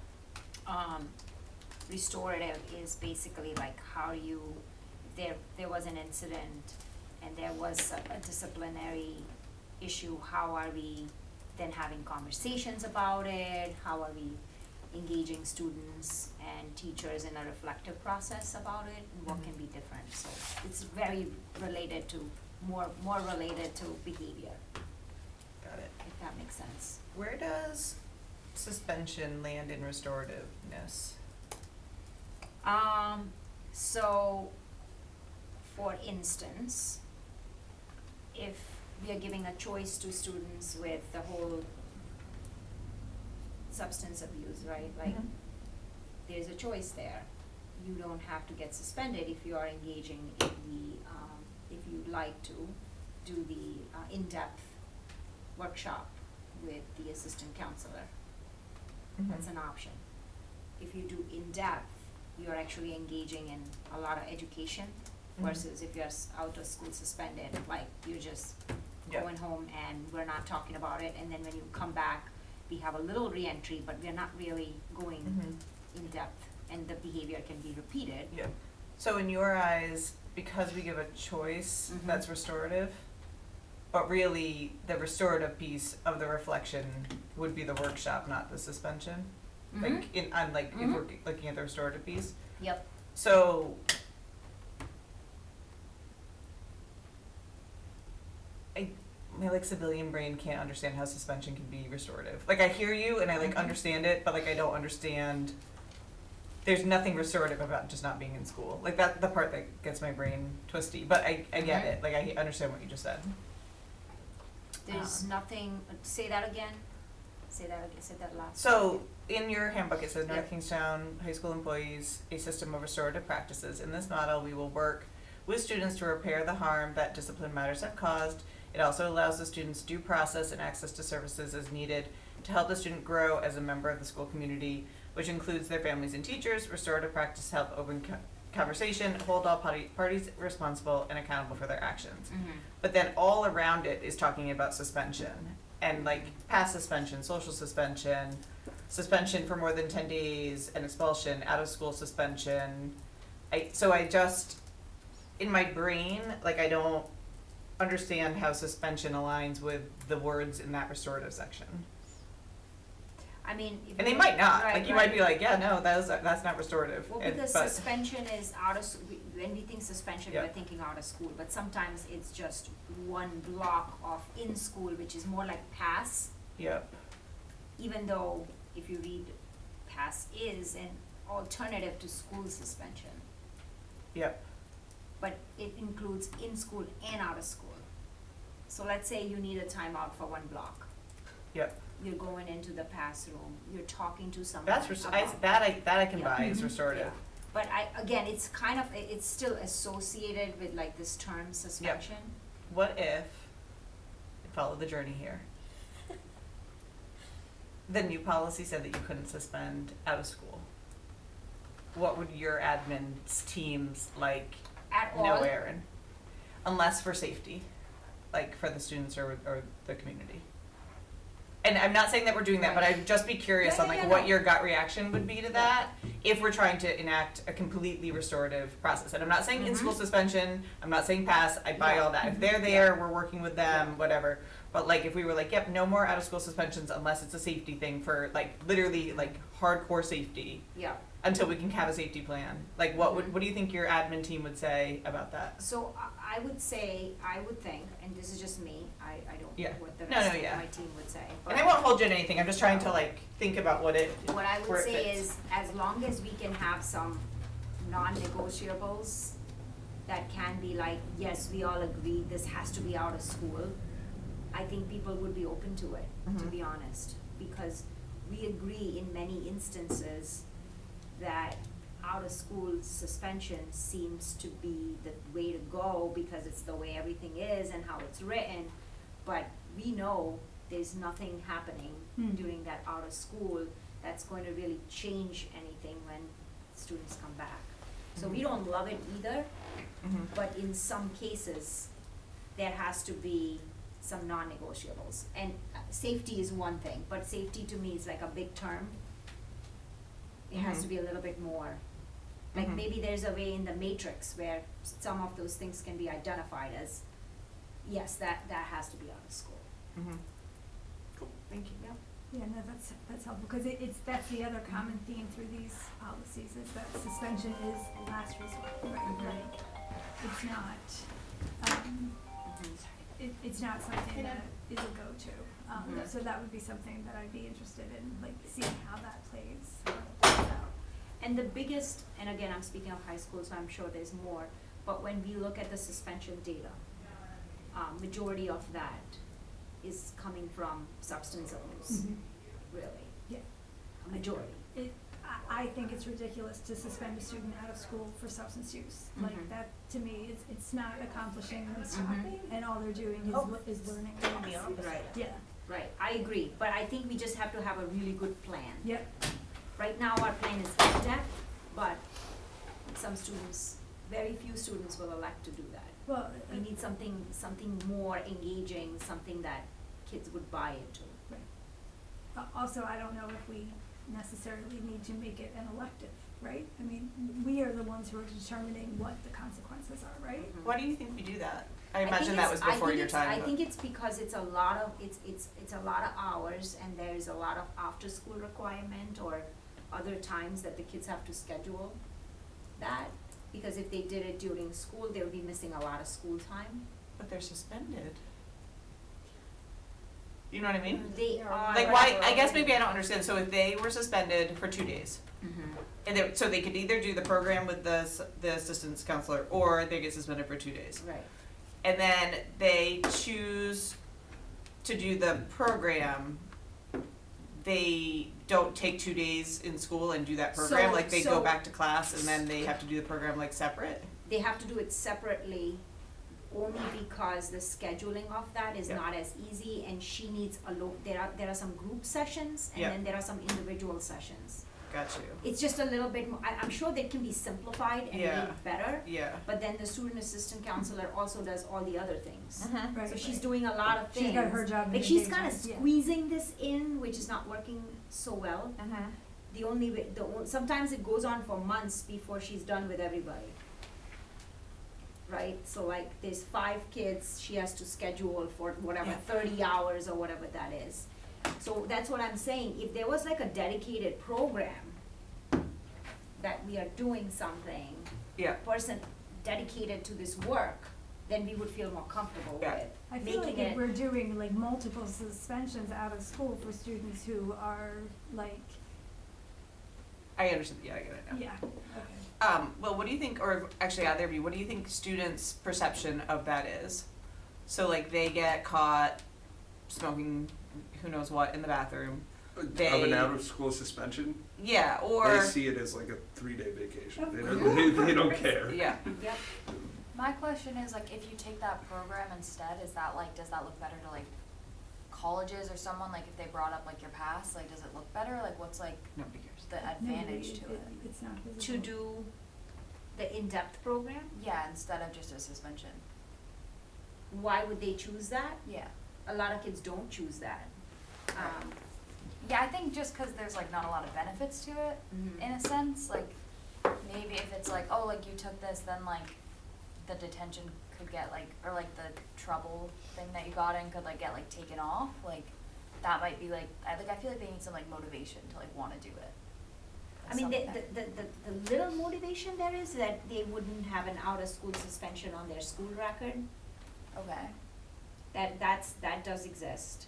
Restorative is basically like how you, if there was an incident and there was a disciplinary issue, how are we then having conversations about it? How are we engaging students and teachers in a reflective process about it, and what can be different? So it's very related to, more related to behavior, Got it. if that makes sense. Where does suspension land in restorativeness? So, for instance, if we are giving a choice to students with the whole substance abuse, right, like, Mhm. there's a choice there. you don't have to get suspended if you are engaging in the, if you'd like to do the in-depth workshop with the assistant counselor. That's an option. If you do in-depth, you're actually engaging in a lot of education versus if you're out of school suspended, like you're just Yep. going home and we're not talking about it, and then when you come back, we have a little re-entry, but we're not really going in-depth, and the behavior can be repeated. Yeah. So in your eyes, because we give a choice, Mhm. that's restorative, but really the restorative piece of the reflection would be the workshop, not the suspension? Like if we're looking at the restorative piece? Yep. So my like civilian brain can't understand how suspension can be restorative. Like I hear you and I like understand it, but like I don't understand. There's nothing restorative about just not being in school. Like that, the part that gets my brain twisty. But I get it. Like I understand what you just said. There's nothing, say that again, say that last. So in your handbook it says North Yep. Kingstown High School employees a system of restorative practices. In this model, we will work with students to repair the harm that discipline matters have caused. It also allows the students due process and access to services as needed to help the student grow as a member of the school community, which includes their families and teachers. Restorative practice help open conversation, hold all parties responsible and accountable for their actions. But then all around it is talking about suspension and like past suspension, social suspension, suspension for more than 10 days, and expulsion, out of school suspension. So I just, in my brain, like I don't understand how suspension aligns with the words in that restorative section. I mean, if And they you- might not, right, like you right. might be like, yeah, no, that's not restorative. Well, And- because but- suspension is out of, when we think suspension, we're Yep. thinking out of school, but sometimes it's just one block of in school, which is more like pass, Yep, even though if you read pass is an alternative to school suspension, yep, but it includes in school and out of school. So let's say you need a timeout for one block. yep. You're going into the pass room, you're talking to someone That I can Yeah. buy is restorative. Yeah. But again, it's kind of, it's still associated with like this term suspension. What if, follow the journey here, the new policy said that you couldn't suspend out of school? What would your admin's teams like At all. know, Erin? Unless for safety, like for the students or the community. And I'm not saying that we're doing that, but I'd just be curious Yeah, on yeah, like yeah, what no. your gut reaction would be to that if we're trying to enact a completely restorative process. And I'm not saying in-school suspension, I'm not saying pass, I buy Yeah. all that. If they're there, we're working with them, whatever. But like if we were like, yep, no more out-of-school suspensions unless it's a safety thing for like literally like hardcore safety Yeah. until we can have a safety plan. Like what do you think your admin team would say about that? So I would think, and this is just me, I don't Yeah. know what the No, rest no, of yeah. my team would say. And I won't hold you to anything, I'm just trying to like think about what I What where would it say fits. is, as long as we can have some non-negotiables that can be like, yes, we all agree this has to be out of school, I think people would be open to it, to Mhm. be honest. Because we agree in many instances that out of school suspension seems to be the way to go because it's the way everything is and how it's written. But we know there's nothing happening during that out of school that's going to really change anything when students come back. So we don't love it either, but in some cases, there has to be some non-negotiables. And safety is one thing, but safety to me is like a big term. It has to be a little bit more. Like Mhm. maybe there's a way in the matrix where some of those things can be identified as, yes, that has to be out of school. Cool. Thank you. Yep. Yeah, no, that's helpful, because that's the other common theme through these policies, is that suspension is last resort, right? Like, it's not, it's not something that is a go-to. So that would be something that I'd be interested in, like, seeing how that plays out. And the biggest, and again, I'm speaking of high school, so I'm sure there's more, but when we look at the suspension data, majority of that is coming from substance abuse, really. Yeah. A majority. I think it's ridiculous to suspend a student out of school for substance use. Like Mhm. that, to me, it's not accomplishing or Mhm. stopping, and all they're doing is learning. The opposite. Right. Yeah, Right, I agree, but I think we just have to have a really good plan. yep, Right now, our plan is in-depth, but some students, very few students will elect to do that. well, We need something more engaging, something that kids would buy into. also, I don't know if we necessarily need to make it an elective, right? I mean, we are the ones who are determining what the consequences are, right? Why do you think we do that? I think imagine that was it's- I before think your it's- time. I but- think it's because it's a lot of, it's a lot of hours, and there's a lot of after-school requirement or other times that the kids have to schedule that. Because if they did it during school, they would be missing a lot of school time. But they're suspended. You know what I mean? They are. Like why, I guess maybe I don't understand, so if they were suspended for 2 days, Mhm. and they, so they could either do the program with the assistance counselor, or they get suspended for 2 days. Right. And then they choose to do the program, they don't take 2 days in school and do that program, So- like they go so- back to class and then they have to do the program like separate? They have to do it separately only because the scheduling of that is Yeah. not as easy, and she needs there are some group sessions, and Yeah. then there are some individual sessions. Got you. It's just a little bit more, I'm sure they can be simplified and Yeah. made better, Yeah. but then the student assistant counselor also does all the other things. Mm-hmm. Right, So she's right. doing a lot of things. She's got her job in Like the she's daytime, kinda yeah. squeezing this in, which is not working so well. Mm-hmm. The only way, sometimes it goes on for months before she's done with everybody. Right, so like there's 5 kids, she has to schedule for whatever, Yeah. 30 hours or whatever that is. So that's what I'm saying, if there was like a dedicated program that we are doing something, Yeah. person dedicated to this work, then we would feel more comfortable with Yeah. it. I feel like Making if it- we're doing like multiple suspensions out of school for students who are like, I understand, yeah, I get it now. yeah, okay. Well, what do you think, or actually, either of you, what do you think students' perception of that is? So like they get caught smoking who knows what in the bathroom. Of an They- out-of-school suspension, Yeah, or, they see it as like a 3-day vacation. Of They course. they don't care. yeah, Yep, My question is like, if you take that program instead, is that like, does that look better to like colleges or someone, like if they brought up like your past, like does it look better? Like what's like nobody cares. the advantage to it? It's not visible. to do the in-depth program, Yeah, instead of just a suspension. why would they choose that? Yeah. A lot of kids don't choose that. Yeah, I think just cause there's like not a lot of benefits to it, Mhm. in a sense, like maybe if it's like, oh, like you took this, then like the detention could get like, or like the trouble thing that you got in could like get like taken off, like that might be like, I feel like they need some like motivation to like wanna do it. I mean, the Something. little motivation there is that they wouldn't have an out-of-school suspension on their school record. Okay. That does exist.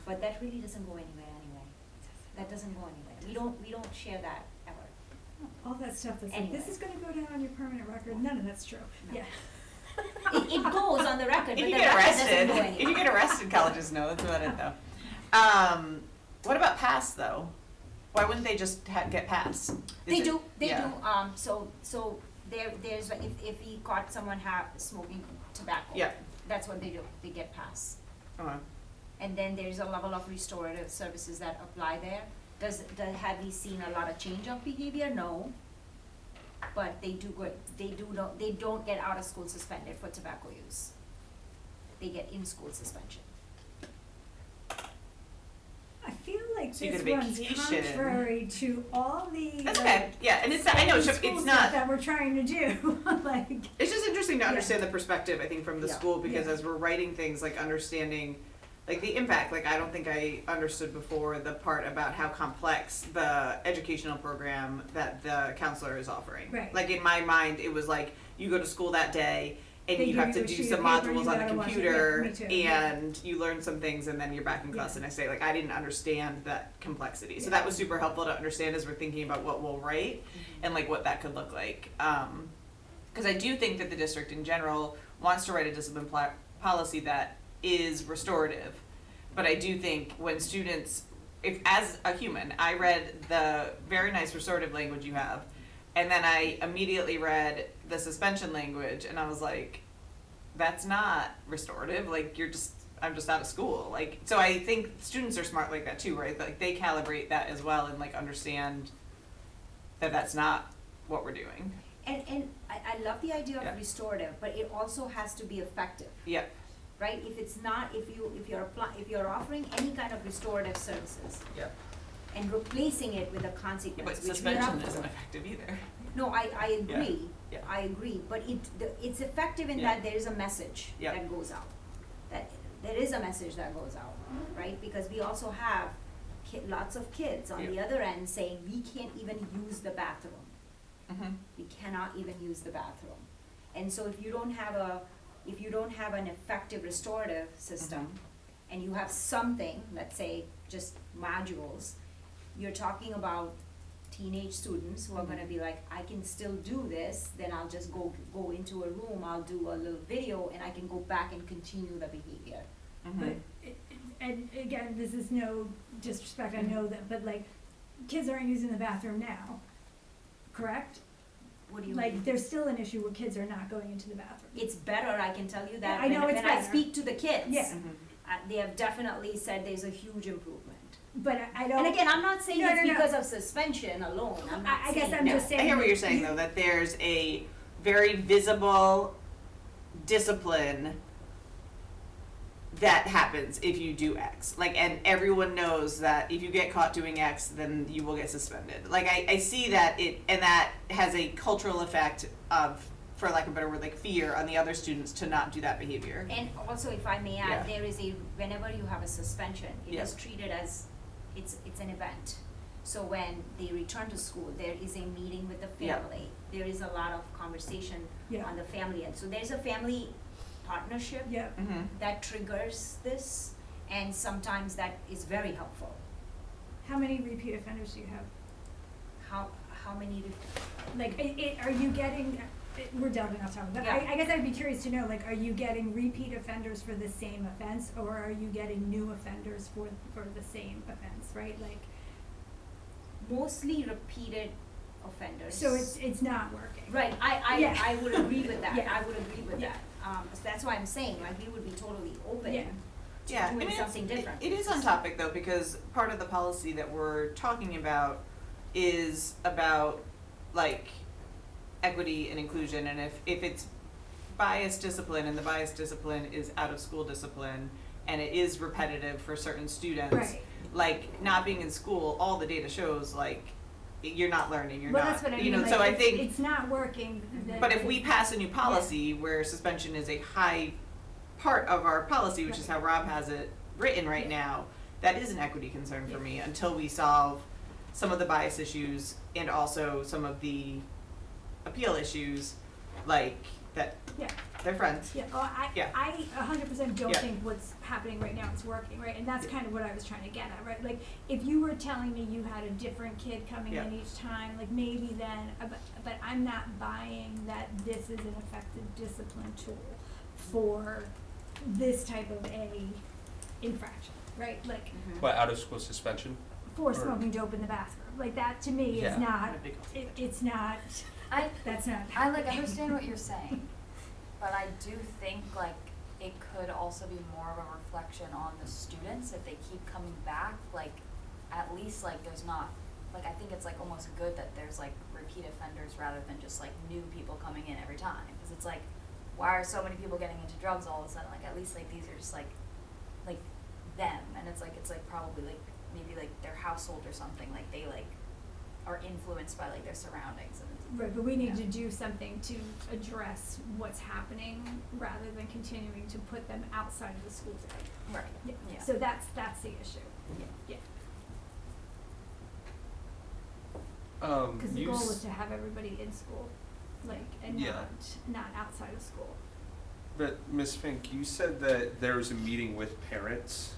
But that really doesn't go anywhere anyway. That doesn't go anywhere. We don't share that ever. All that stuff that's like, this Anyway. is gonna go down on your permanent record, none of that's true, No. yeah. It goes on the record, but If the you get record doesn't arrested, go if anywhere. you get arrested, colleges know, that's about it though. What about pass though? Why wouldn't they just get pass? They Is it- do, yeah. so there's, like, if we caught someone smoking tobacco. Yeah. That's what they do, they get pass. Okay. And then there's a level of restorative services that apply there. Have we seen a lot of change of behavior? No. But they don't get out of school suspended for tobacco use. They get in-school suspension. I feel like So you this get a runs vacation. contrary to all the That's like, okay, yeah, and it's, I know, school it's stuff not, that we're trying to do, like, it's just interesting to Yeah. understand the perspective, I think, from the Yeah. school, because Yeah. as we're writing things, like understanding, like the impact, like I don't think I understood before the part about how complex the educational program that the counselor is offering. Right. Like in my mind, it was like, you go to school that day, and They you give have you to a do sheet some of paper, modules you on the gotta watch it. Yeah, computer, me too, yeah. and you learn some things, and then you're back in class Yeah. the next day, like I didn't understand that complexity, so Yeah. that was super helpful to understand as we're thinking about what we'll write, and like what that could look like. Cause I do think that the district in general wants to write a discipline policy that is restorative, but I do think when students if as a human, I read the very nice restorative language you have, and then I immediately read the suspension language, and I was like, that's not restorative. Like, I'm just out of school. Like, so I think students are smart like that too, right? Like, they calibrate that as well and like understand that that's not what we're doing. And I love the idea Yeah. of restorative, but it also has to be effective, Yep. right? If it's not, if you're offering any kind of restorative services Yep. and replacing it with a But consequence, which we're suspension up isn't for. effective either. No, I agree. Yeah. I agree, but it's effective in Yeah. that there is a message Yeah. that goes out. That there is a message that goes out, right? Because we also have lots of kids on the Yeah. other end saying, we can't even use the bathroom. Mm-hmm. We cannot even use the bathroom. And so if you don't have an effective restorative system, and you have something, let's say just modules, you're talking about teenage students who are gonna be like, I can still do this, then I'll just go into a room, I'll do a little video, and I can go back and continue the behavior. Mm-hmm. But, and again, this is no disrespect, I know that, but like, kids aren't using the bathroom now, correct? What do you Like, mean? there's still an issue where kids are not going into the bathroom. It's better, I can tell you that. I know When it's I better. speak to the kids, Yeah. they have definitely said there's a huge improvement. But I don't. And again, I'm not saying No, it's no, no. because of suspension alone, I'm not I guess saying I'm that. just saying. I hear what that you're saying though, that there's a very visible discipline that happens if you do X. Like, and everyone knows that if you get caught doing X, then you will get suspended. Like, I see that and that has a cultural effect of, for lack of a better word, like fear on the other students to not do that behavior. And also, if I may add, Yeah. there is whenever you have a suspension, it Yeah. is treated as, it's an event. So when they return to school, there is a meeting with the Yeah. family. There is a lot of conversation Yeah. on the family end. So there's a family partnership Yeah. Mm-hmm. that triggers this, and sometimes that is very helpful. How many repeat offenders do you have? How many, Like, are you getting, we're delving off topic, but Yeah. I guess I'd be curious to know, like, are you getting repeat offenders for the same offense, or are you getting new offenders for the same offense, right? Like, mostly repeated offenders. so it's not working. Right, Yeah. I would agree with that, Yeah. I would agree with Yeah. that. So that's why I'm saying, like, we would be totally open Yeah. to Yeah, doing and something different. It is on topic though, because part of the policy that we're talking about is about like equity and inclusion, and if it's biased discipline and the biased discipline is out of school discipline and it is repetitive for certain students, Right. like not being in school, all the data shows like you're not learning, you're Well, not, that's what I you mean, know, like, so I it's- think. it's not working. then But if we it's- pass a new policy where suspension is a high part of our policy, which is how Rob has it written right now, that is an equity concern for me until we solve some of the bias issues and also some of the appeal issues, like that Yeah. they're friends. Yeah, oh, Yeah. I 100% don't Yeah. think what's happening right now is working, right? And that's kind of what I was trying to get at, right? Like, if you were telling me you had a different kid coming in Yeah. each time, like maybe then, but I'm not buying that this is an effective discipline tool for this type of a infraction, right? Like, Mhm. But out of school suspension? for Or- smoking dope in the bathroom, like that to me Yeah. is not, I'm a big fan. it's not, that's not. I like understand what you're saying, but I do think like it could also be more of a reflection on the students if they keep coming back, like at least like there's not, like I think it's like almost good that there's like repeat offenders rather than just like new people coming in every time, because it's like, why are so many people getting into drugs all of a sudden? Like at least like these are just like them, and it's like probably like maybe like their household or something, like they like are influenced by like their surroundings and it's, Right, but we need Yeah. to do something to address what's happening rather than continuing to put them outside of the school day. right, Yeah, yeah. so that's the issue. Yeah, because the You goal s- is to have everybody in school, like, and Yeah. not outside of school. But Ms. Fink, you said that there was a meeting with parents,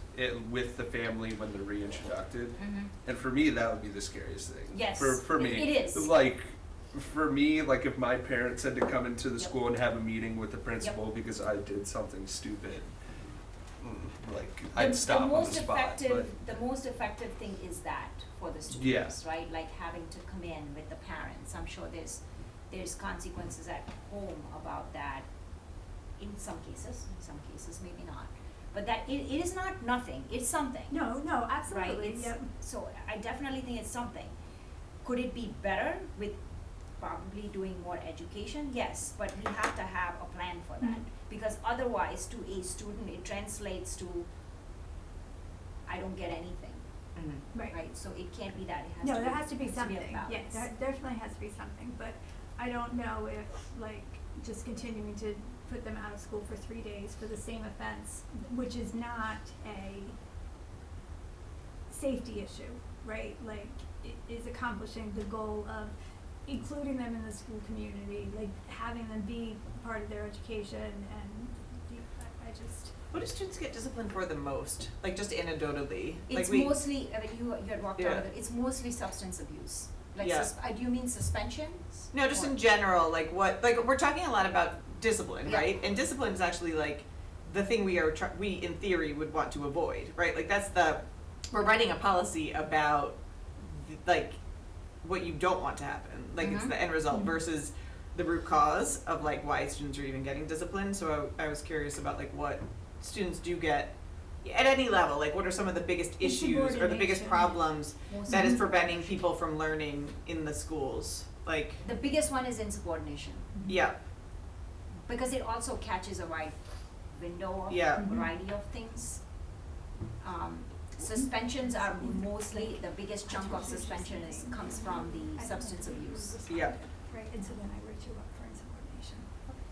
with the family when they're reintroduced. Mhm. And for me, that would be the scariest thing. Yes, For me. it is. Like, for me, like if my parents had to come into the Yep. school and have a meeting with the principal because I did something stupid, like I'd stop on the spot, but. The most effective thing is that for the students, right? Like having to come in with the parents. I'm sure there's consequences at home about that in some cases maybe not. But that it is not nothing, it's something. No, absolutely, Right, yep. so I definitely think it's something. Could it be better with probably doing more education? Yes, but we have to have a plan for that. Mhm. Because otherwise, to a student, it translates to, I don't get anything, right? So it can't be that, it has to be, No, there has to be a something, yeah, balance. there definitely has to be something, but I don't know if, like, just continuing to put them out of school for 3 days for the same offense, which is not a safety issue, right? Like, it is accomplishing the goal of including them in the school community, like, having them be part of their education, and I just. What do students get disciplined for the most? Like just anecdotally? It's like mostly, I mean, you had walked out of Yeah. it, it's mostly substance abuse. Like, Yeah. do you mean suspensions? No, just Or- in general, like what, like we're talking a lot about discipline, Yeah. right? And discipline is actually like the thing we in theory would want to avoid, right? Like we're writing a policy about like what you don't want to happen. Like it's Mhm. the end result versus the root cause of like why students are even getting disciplined. So I was curious about like what students do get at any level. Like what are some of the biggest issues or the biggest Insubordination. problems Most that of is them. preventing people from learning in the schools? Like, The biggest one is insubordination, yeah, because it also catches a wide window of Yeah. variety of things. Suspensions are mostly, the biggest chunk of suspension comes from the substance abuse. Yeah. Right, and so then I wrote you up for insubordination.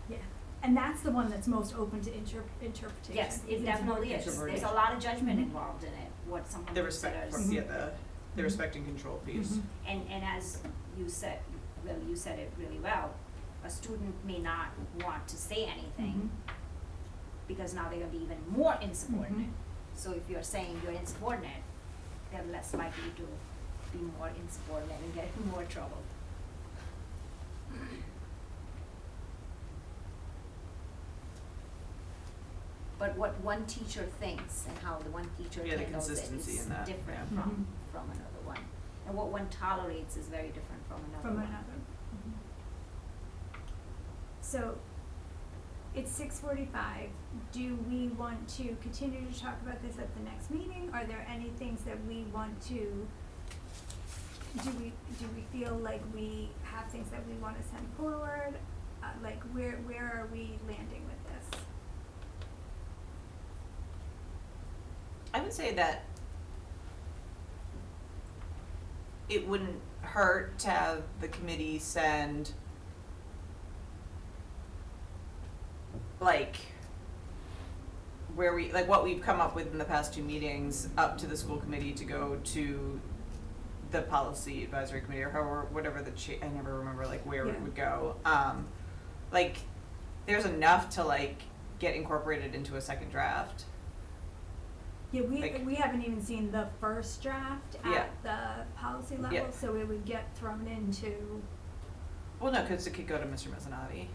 Yeah, and that's the one that's most open to interpretation. Yes, it definitely is. There's a lot of judgment involved in it, what someone the respect, considers. yeah, the respect and control piece. Mhm. And as you said, Will, you said it really well, a student may not want to say anything because now they're gonna be even more insubordinate. So if you're saying you're insubordinate, they're less likely to be more insubordinate and get in more trouble. But what one teacher thinks and how the one teacher Yeah, the handles it consistency is in that, different yeah. from another one. And what one tolerates is very different from another From one. another. So, it's 6:45. Do we want to continue to talk about this at the next meeting? Are there any things that we want to, do we feel like we have things that we wanna send forward? Like, where are we landing with this? I would say that it wouldn't hurt to have the committee send like what we've come up with in the past 2 meetings up to the school committee to go to the policy advisory committee or however, whatever I never remember like where it Yeah. would go. Like there's enough to like get incorporated into a second draft. Yeah, Like- we haven't even seen the first draft Yeah. at the policy level, Yeah. so it would get thrown into, Well, no, because it could go to Mr. Mezzanotte.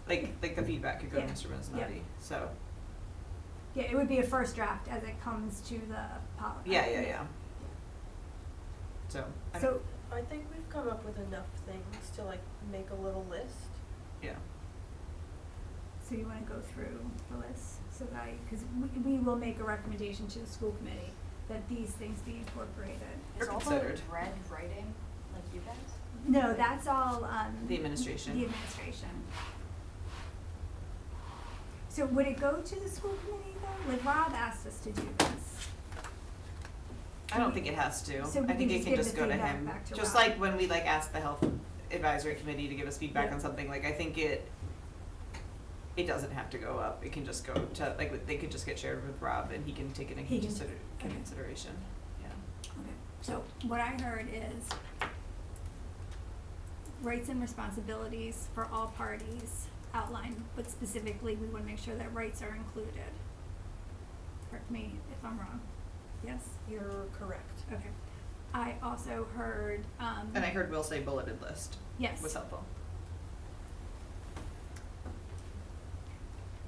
Like the feedback could go to Yeah. Mr. Mezzanotte, so. yeah, it would be a first draft as it comes to the policy. Yeah. So, I don't- So, I think we've come up with enough things to like make a little list. yeah. so you wanna go through the list, so that cause we will make a recommendation to the school committee that these things be incorporated. Or Is all the considered. red writing like you guys? No, that's all, The administration. The administration. So would it go to the school committee though? Like Rob asked us to do this. I don't think it has to. So we I can think it just can give just the go to feedback him. back to Just Rob. like when we like asked the health advisory committee to give us feedback Yeah. on something, like I think it doesn't have to go up. It can just go to, like, they could just get shared with Rob and he can take it in He can- okay. consideration, yeah. Okay, so what I heard is rights and responsibilities for all parties outlined, but specifically, we wanna make sure that rights are included. Correct me if I'm wrong, yes? You're correct. Okay. I also heard, And I heard Will say bulleted list yes. was helpful.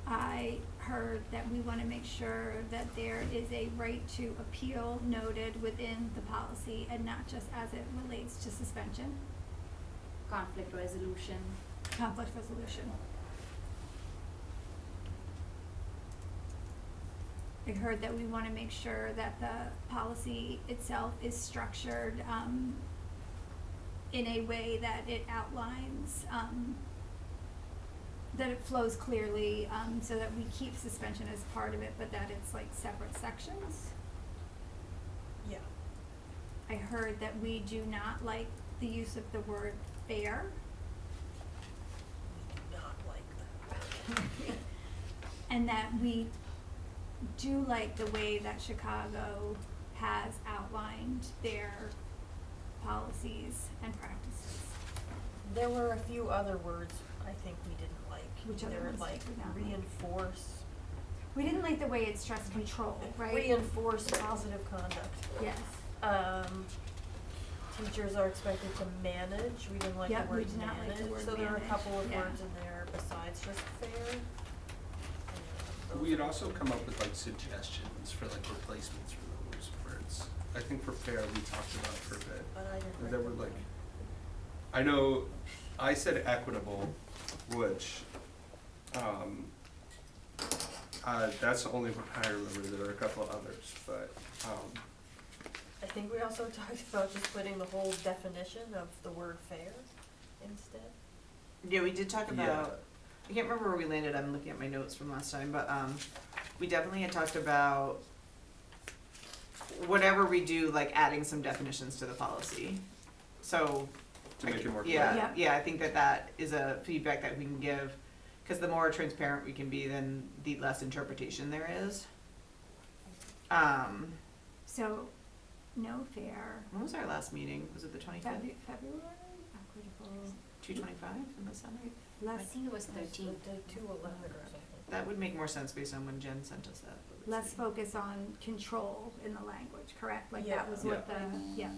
I heard that we wanna make sure that there is a right to appeal noted within the policy and not just as it relates to suspension, Conflict resolution. conflict resolution. I heard that we wanna make sure that the policy itself is structured, in a way that it outlines, that it flows clearly, so that we keep suspension as part of it, but that it's like separate sections. Yeah. I heard that we do not like the use of the word fair. We do not like that. And that we do like the way that Chicago has outlined their policies and practices. There were a few other words I think we didn't like. Which other They were ones like did we not like? reinforce. We didn't like the way it stressed control, right? Reinforce positive conduct. Yes. Teachers are expected to manage, we didn't like Yep, the we word did not like the manage, word so there are a manage, couple of yeah. words in there besides just fair. And We had those also come up with like suggestions for like replacements for those words. I think for fair, we talked about for a bit. But I didn't There write were them like, down. I know, I said equitable, which, that's the only one I remember, there are a couple of others, but, I think we also talked about just putting the whole definition of the word fair instead. Yeah, we did talk Yeah. about, I can't remember where we landed, I'm looking at my notes from last time, but, we definitely had talked about whatever we do, like adding some definitions to the policy. So. to make it more clear. Yeah, Yeah. yeah, I think that is a feedback that we can give, cause the more transparent we can be, then the less interpretation there is. So, no fair, When was our last meeting? Was it the 25th? February, Equitable. 225 in the summer? I less, think it was It was 13th. the 211 or something. That would make more sense based on when Jen sent us that. but let's less see. focus on control in the language, correct? Like Yeah. that was what Yeah. the, yeah.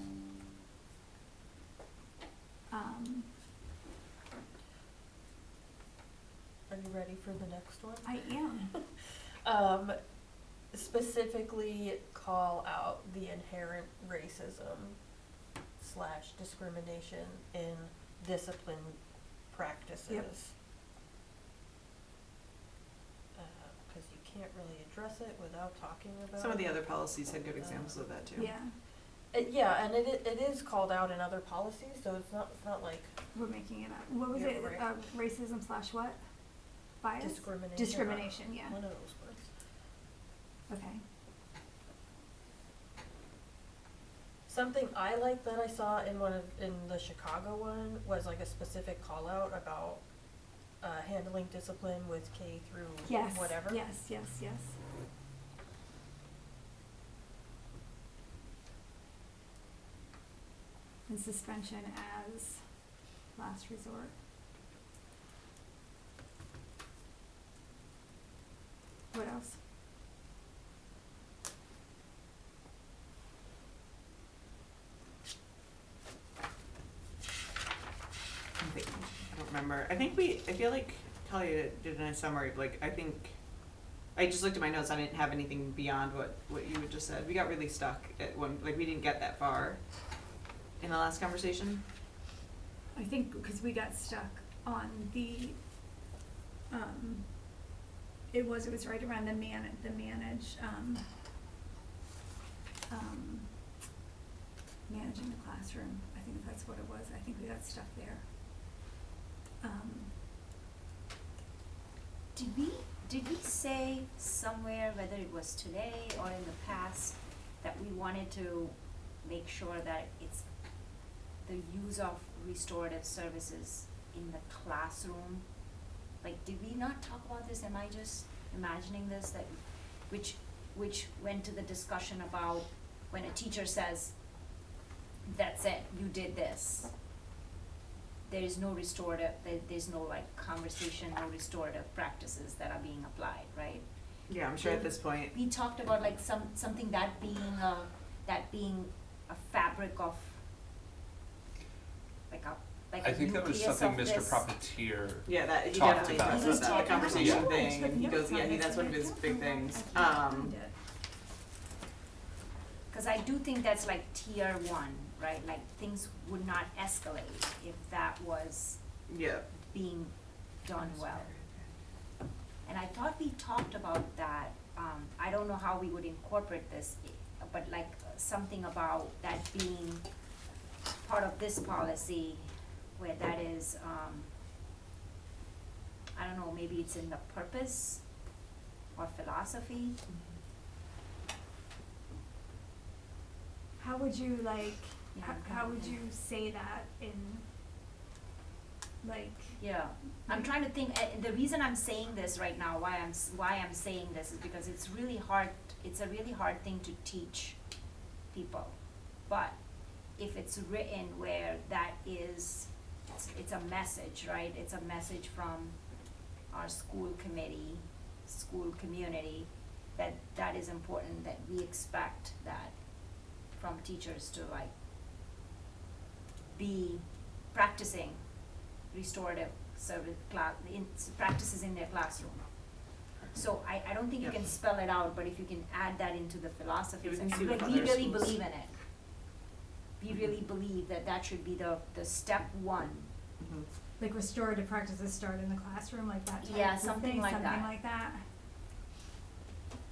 Are you ready for the next one? I am. Specifically call out the inherent racism / discrimination in discipline practices. Cause you can't really address it without talking about it. Some of the other policies had good examples of that too. Yeah, Yeah, and it is called out in other policies, so it's not like we're making it up. What was Yeah, it, right. racism / what? Bias? discrimination. Discrimination, yeah, One of those words. okay. Something I like that I saw in in the Chicago one was like a specific call out about handling discipline with K through Yes, whatever. yes. And suspension as last resort. What else? I'm thinking, I don't remember. I feel like Talia did a nice summary, like, I think, I just looked at my notes, I didn't have anything beyond what you had just said. We got really stuck at one, like, we didn't get that far in the last conversation. I think because we got stuck on the, it was right around the manage, managing the classroom. I think that's what it was. I think we got stuck there. Did we say somewhere, whether it was today or in the past, that we wanted to make sure that it's the use of restorative services in the classroom? Like, did we not talk about this? Am I just imagining this, that, which went to the discussion about when a teacher says, that's it, you did this. There is no restorative, there's no like conversation, no restorative practices that are being applied, right? Yeah, I'm sure at this point, We talked about like something that being a fabric of, like like a I think that was nucleus something of Mr. this? Profiteer. Yeah, that, he Talked definitely about talks that. about that, the conversation Yeah. thing, he goes, yeah, that's one of his big things. Cause I do think that's like tier one, right, like things would not escalate if that was Yeah. being done well. And I thought we talked about that, I don't know how we would incorporate this, but like something about that being part of this policy where that is, I don't know, maybe it's in the purpose or philosophy. How would you like, Yeah, how would you say that in, like, Yeah, I'm trying to think, the reason I'm saying this right now, why I'm saying this is because it's really hard, it's a really hard thing to teach people. But if it's written where that is, it's a message, right? It's a message from our school committee, school community, that is important, that we expect that from teachers to like be practicing restorative service practices in their classroom. So I don't think you Yep. can spell it out, but if you can add that into the philosophy Yeah, we can section, see what like we other really schools- believe in it. We really believe that that should be the step one. Mhm. like restorative practices start in the classroom, like that type Yeah, of something thing, like something that. like that?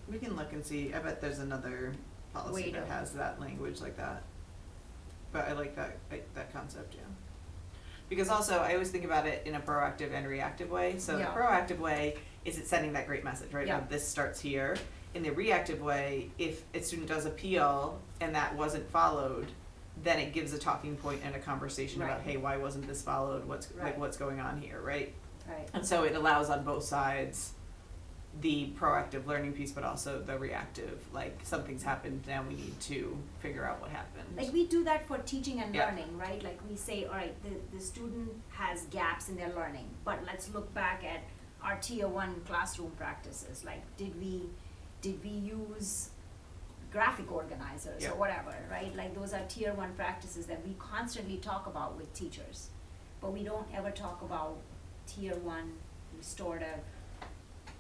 We can look and see, I bet there's another policy Way that to- has that language like that. But I like that concept, yeah. Because also, I always think about it in a proactive and reactive way, so the Yeah. proactive way is it sending that great message, right? Yeah. Of this starts here. In the reactive way, if a student does appeal and that wasn't followed, then it gives a talking point and a conversation about, Right. hey, why wasn't this followed, what's, like, Right. what's going on here, right? Right. And so it allows on both sides the proactive learning piece, but also the reactive, like something's happened, now we need to figure out what happened. Like we do that for teaching and Yeah. learning, right? Like we say, all right, the student has gaps in their learning, but let's look back at our tier one classroom practices. Like did we use graphic organizers Yeah. or whatever, right? Like those are tier one practices that we constantly talk about with teachers. But we don't ever talk about tier one restorative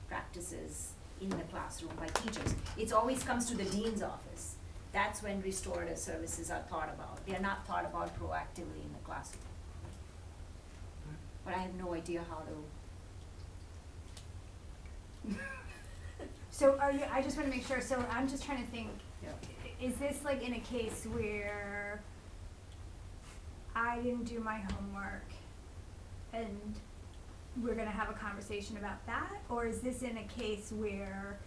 practices in the classroom by teachers. It always comes to the dean's office. That's when restorative services are thought about. They are not thought about proactively in the classroom. But I have no idea how to. So are you, I just wanna make sure, so I'm just trying to think, Yeah. is this like in a case where I didn't do my homework and we're gonna have a conversation about that? Or is this in a case where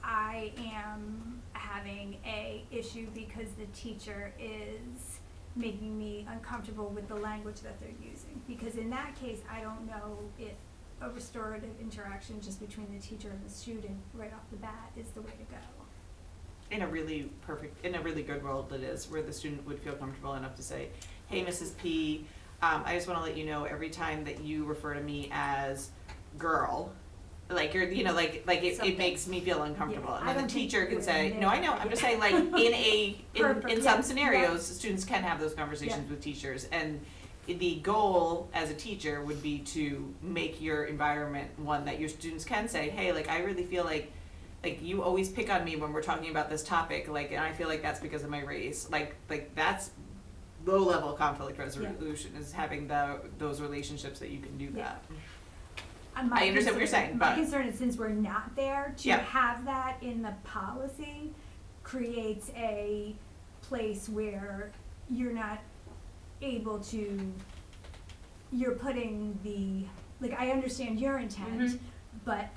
I am having a issue because the teacher is making me uncomfortable with the language that they're using? Because in that case, I don't know if a restorative interaction just between the teacher and the student right off the bat is the way to go. In a really good world it is, where the student would feel comfortable enough to say, hey, Mrs. P, I just wanna let you know, every time that you refer to me as girl, like you're, you know, like it Something. makes me feel uncomfortable. Yeah, And I then the don't think teacher can we're say, there no, I know, I'm just saying, like, Perfect, in yeah, some scenarios, yeah. students can have those conversations Yeah. with teachers. And the goal as a teacher would be to make your environment one that your students can say, hey, like, I really feel like you always pick on me when we're talking about this topic, like, and I feel like that's because of my race. Like that's low level conflict resolution, is having those relationships that you can do Yeah. that. My I understand what you're concern- saying, My but- concern is since we're not there, to Yeah. have that in the policy creates a place where you're not able to, you're putting the, like, I understand your intent, Mhm. but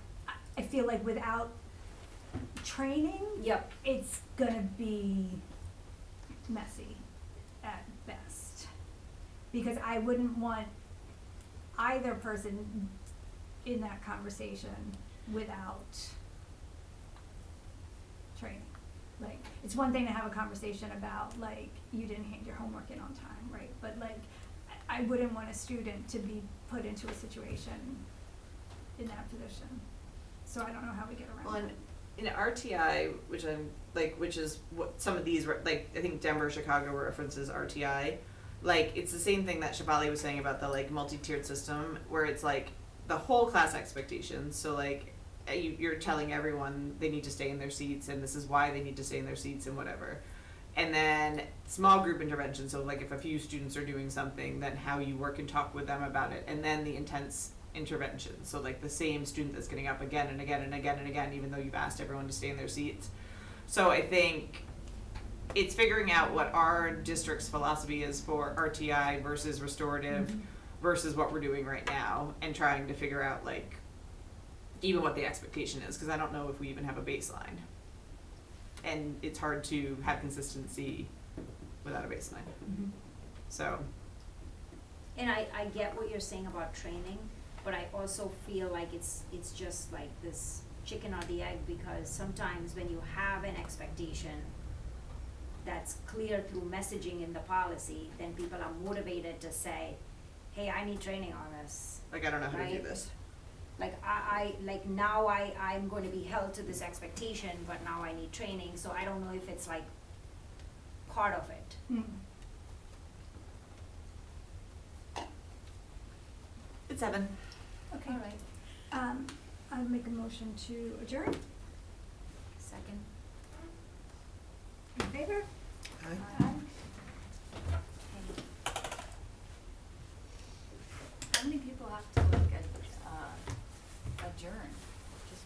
I feel like without training, Yep. it's gonna be messy at best. Because I wouldn't want either person in that conversation without training. Like, it's one thing to have a conversation about, like, you didn't hand your homework in on time, right? But like, I wouldn't want a student to be put into a situation in that position. So I don't know how we get Well, around and that. in RTI, which is what some of these, like, I think Denver, Chicago references RTI, like, it's the same thing that Shivali was saying about the like multi-tiered system, where it's like the whole class expectations. So like you're telling everyone they need to stay in their seats, and this is why they need to stay in their seats, and whatever. And then small group intervention. So like if a few students are doing something, then how you work and talk with them about it. And then the intense intervention. So like the same student that's getting up again and again and again and again, even though you've asked everyone to stay in their seats. So I think it's figuring out what our district's philosophy is for RTI versus restorative versus what we're doing right now, and trying to figure out like even what the expectation is, because I don't know if we even have a baseline. And it's hard to have consistency without a baseline. So. And I get what you're saying about training, but I also feel like it's just like this chicken or the egg, because sometimes when you have an expectation that's clear through messaging in the policy, then people are motivated to say, hey, I need training on this. Like, I don't know how to do Right. this. Like I'm going to be held to this expectation, but now I need training, so I don't know if it's like part of it. It's 7. Okay. All right. I'll make a motion to adjourn. Second. In favor? Aye. How many people have to like adjourn? Just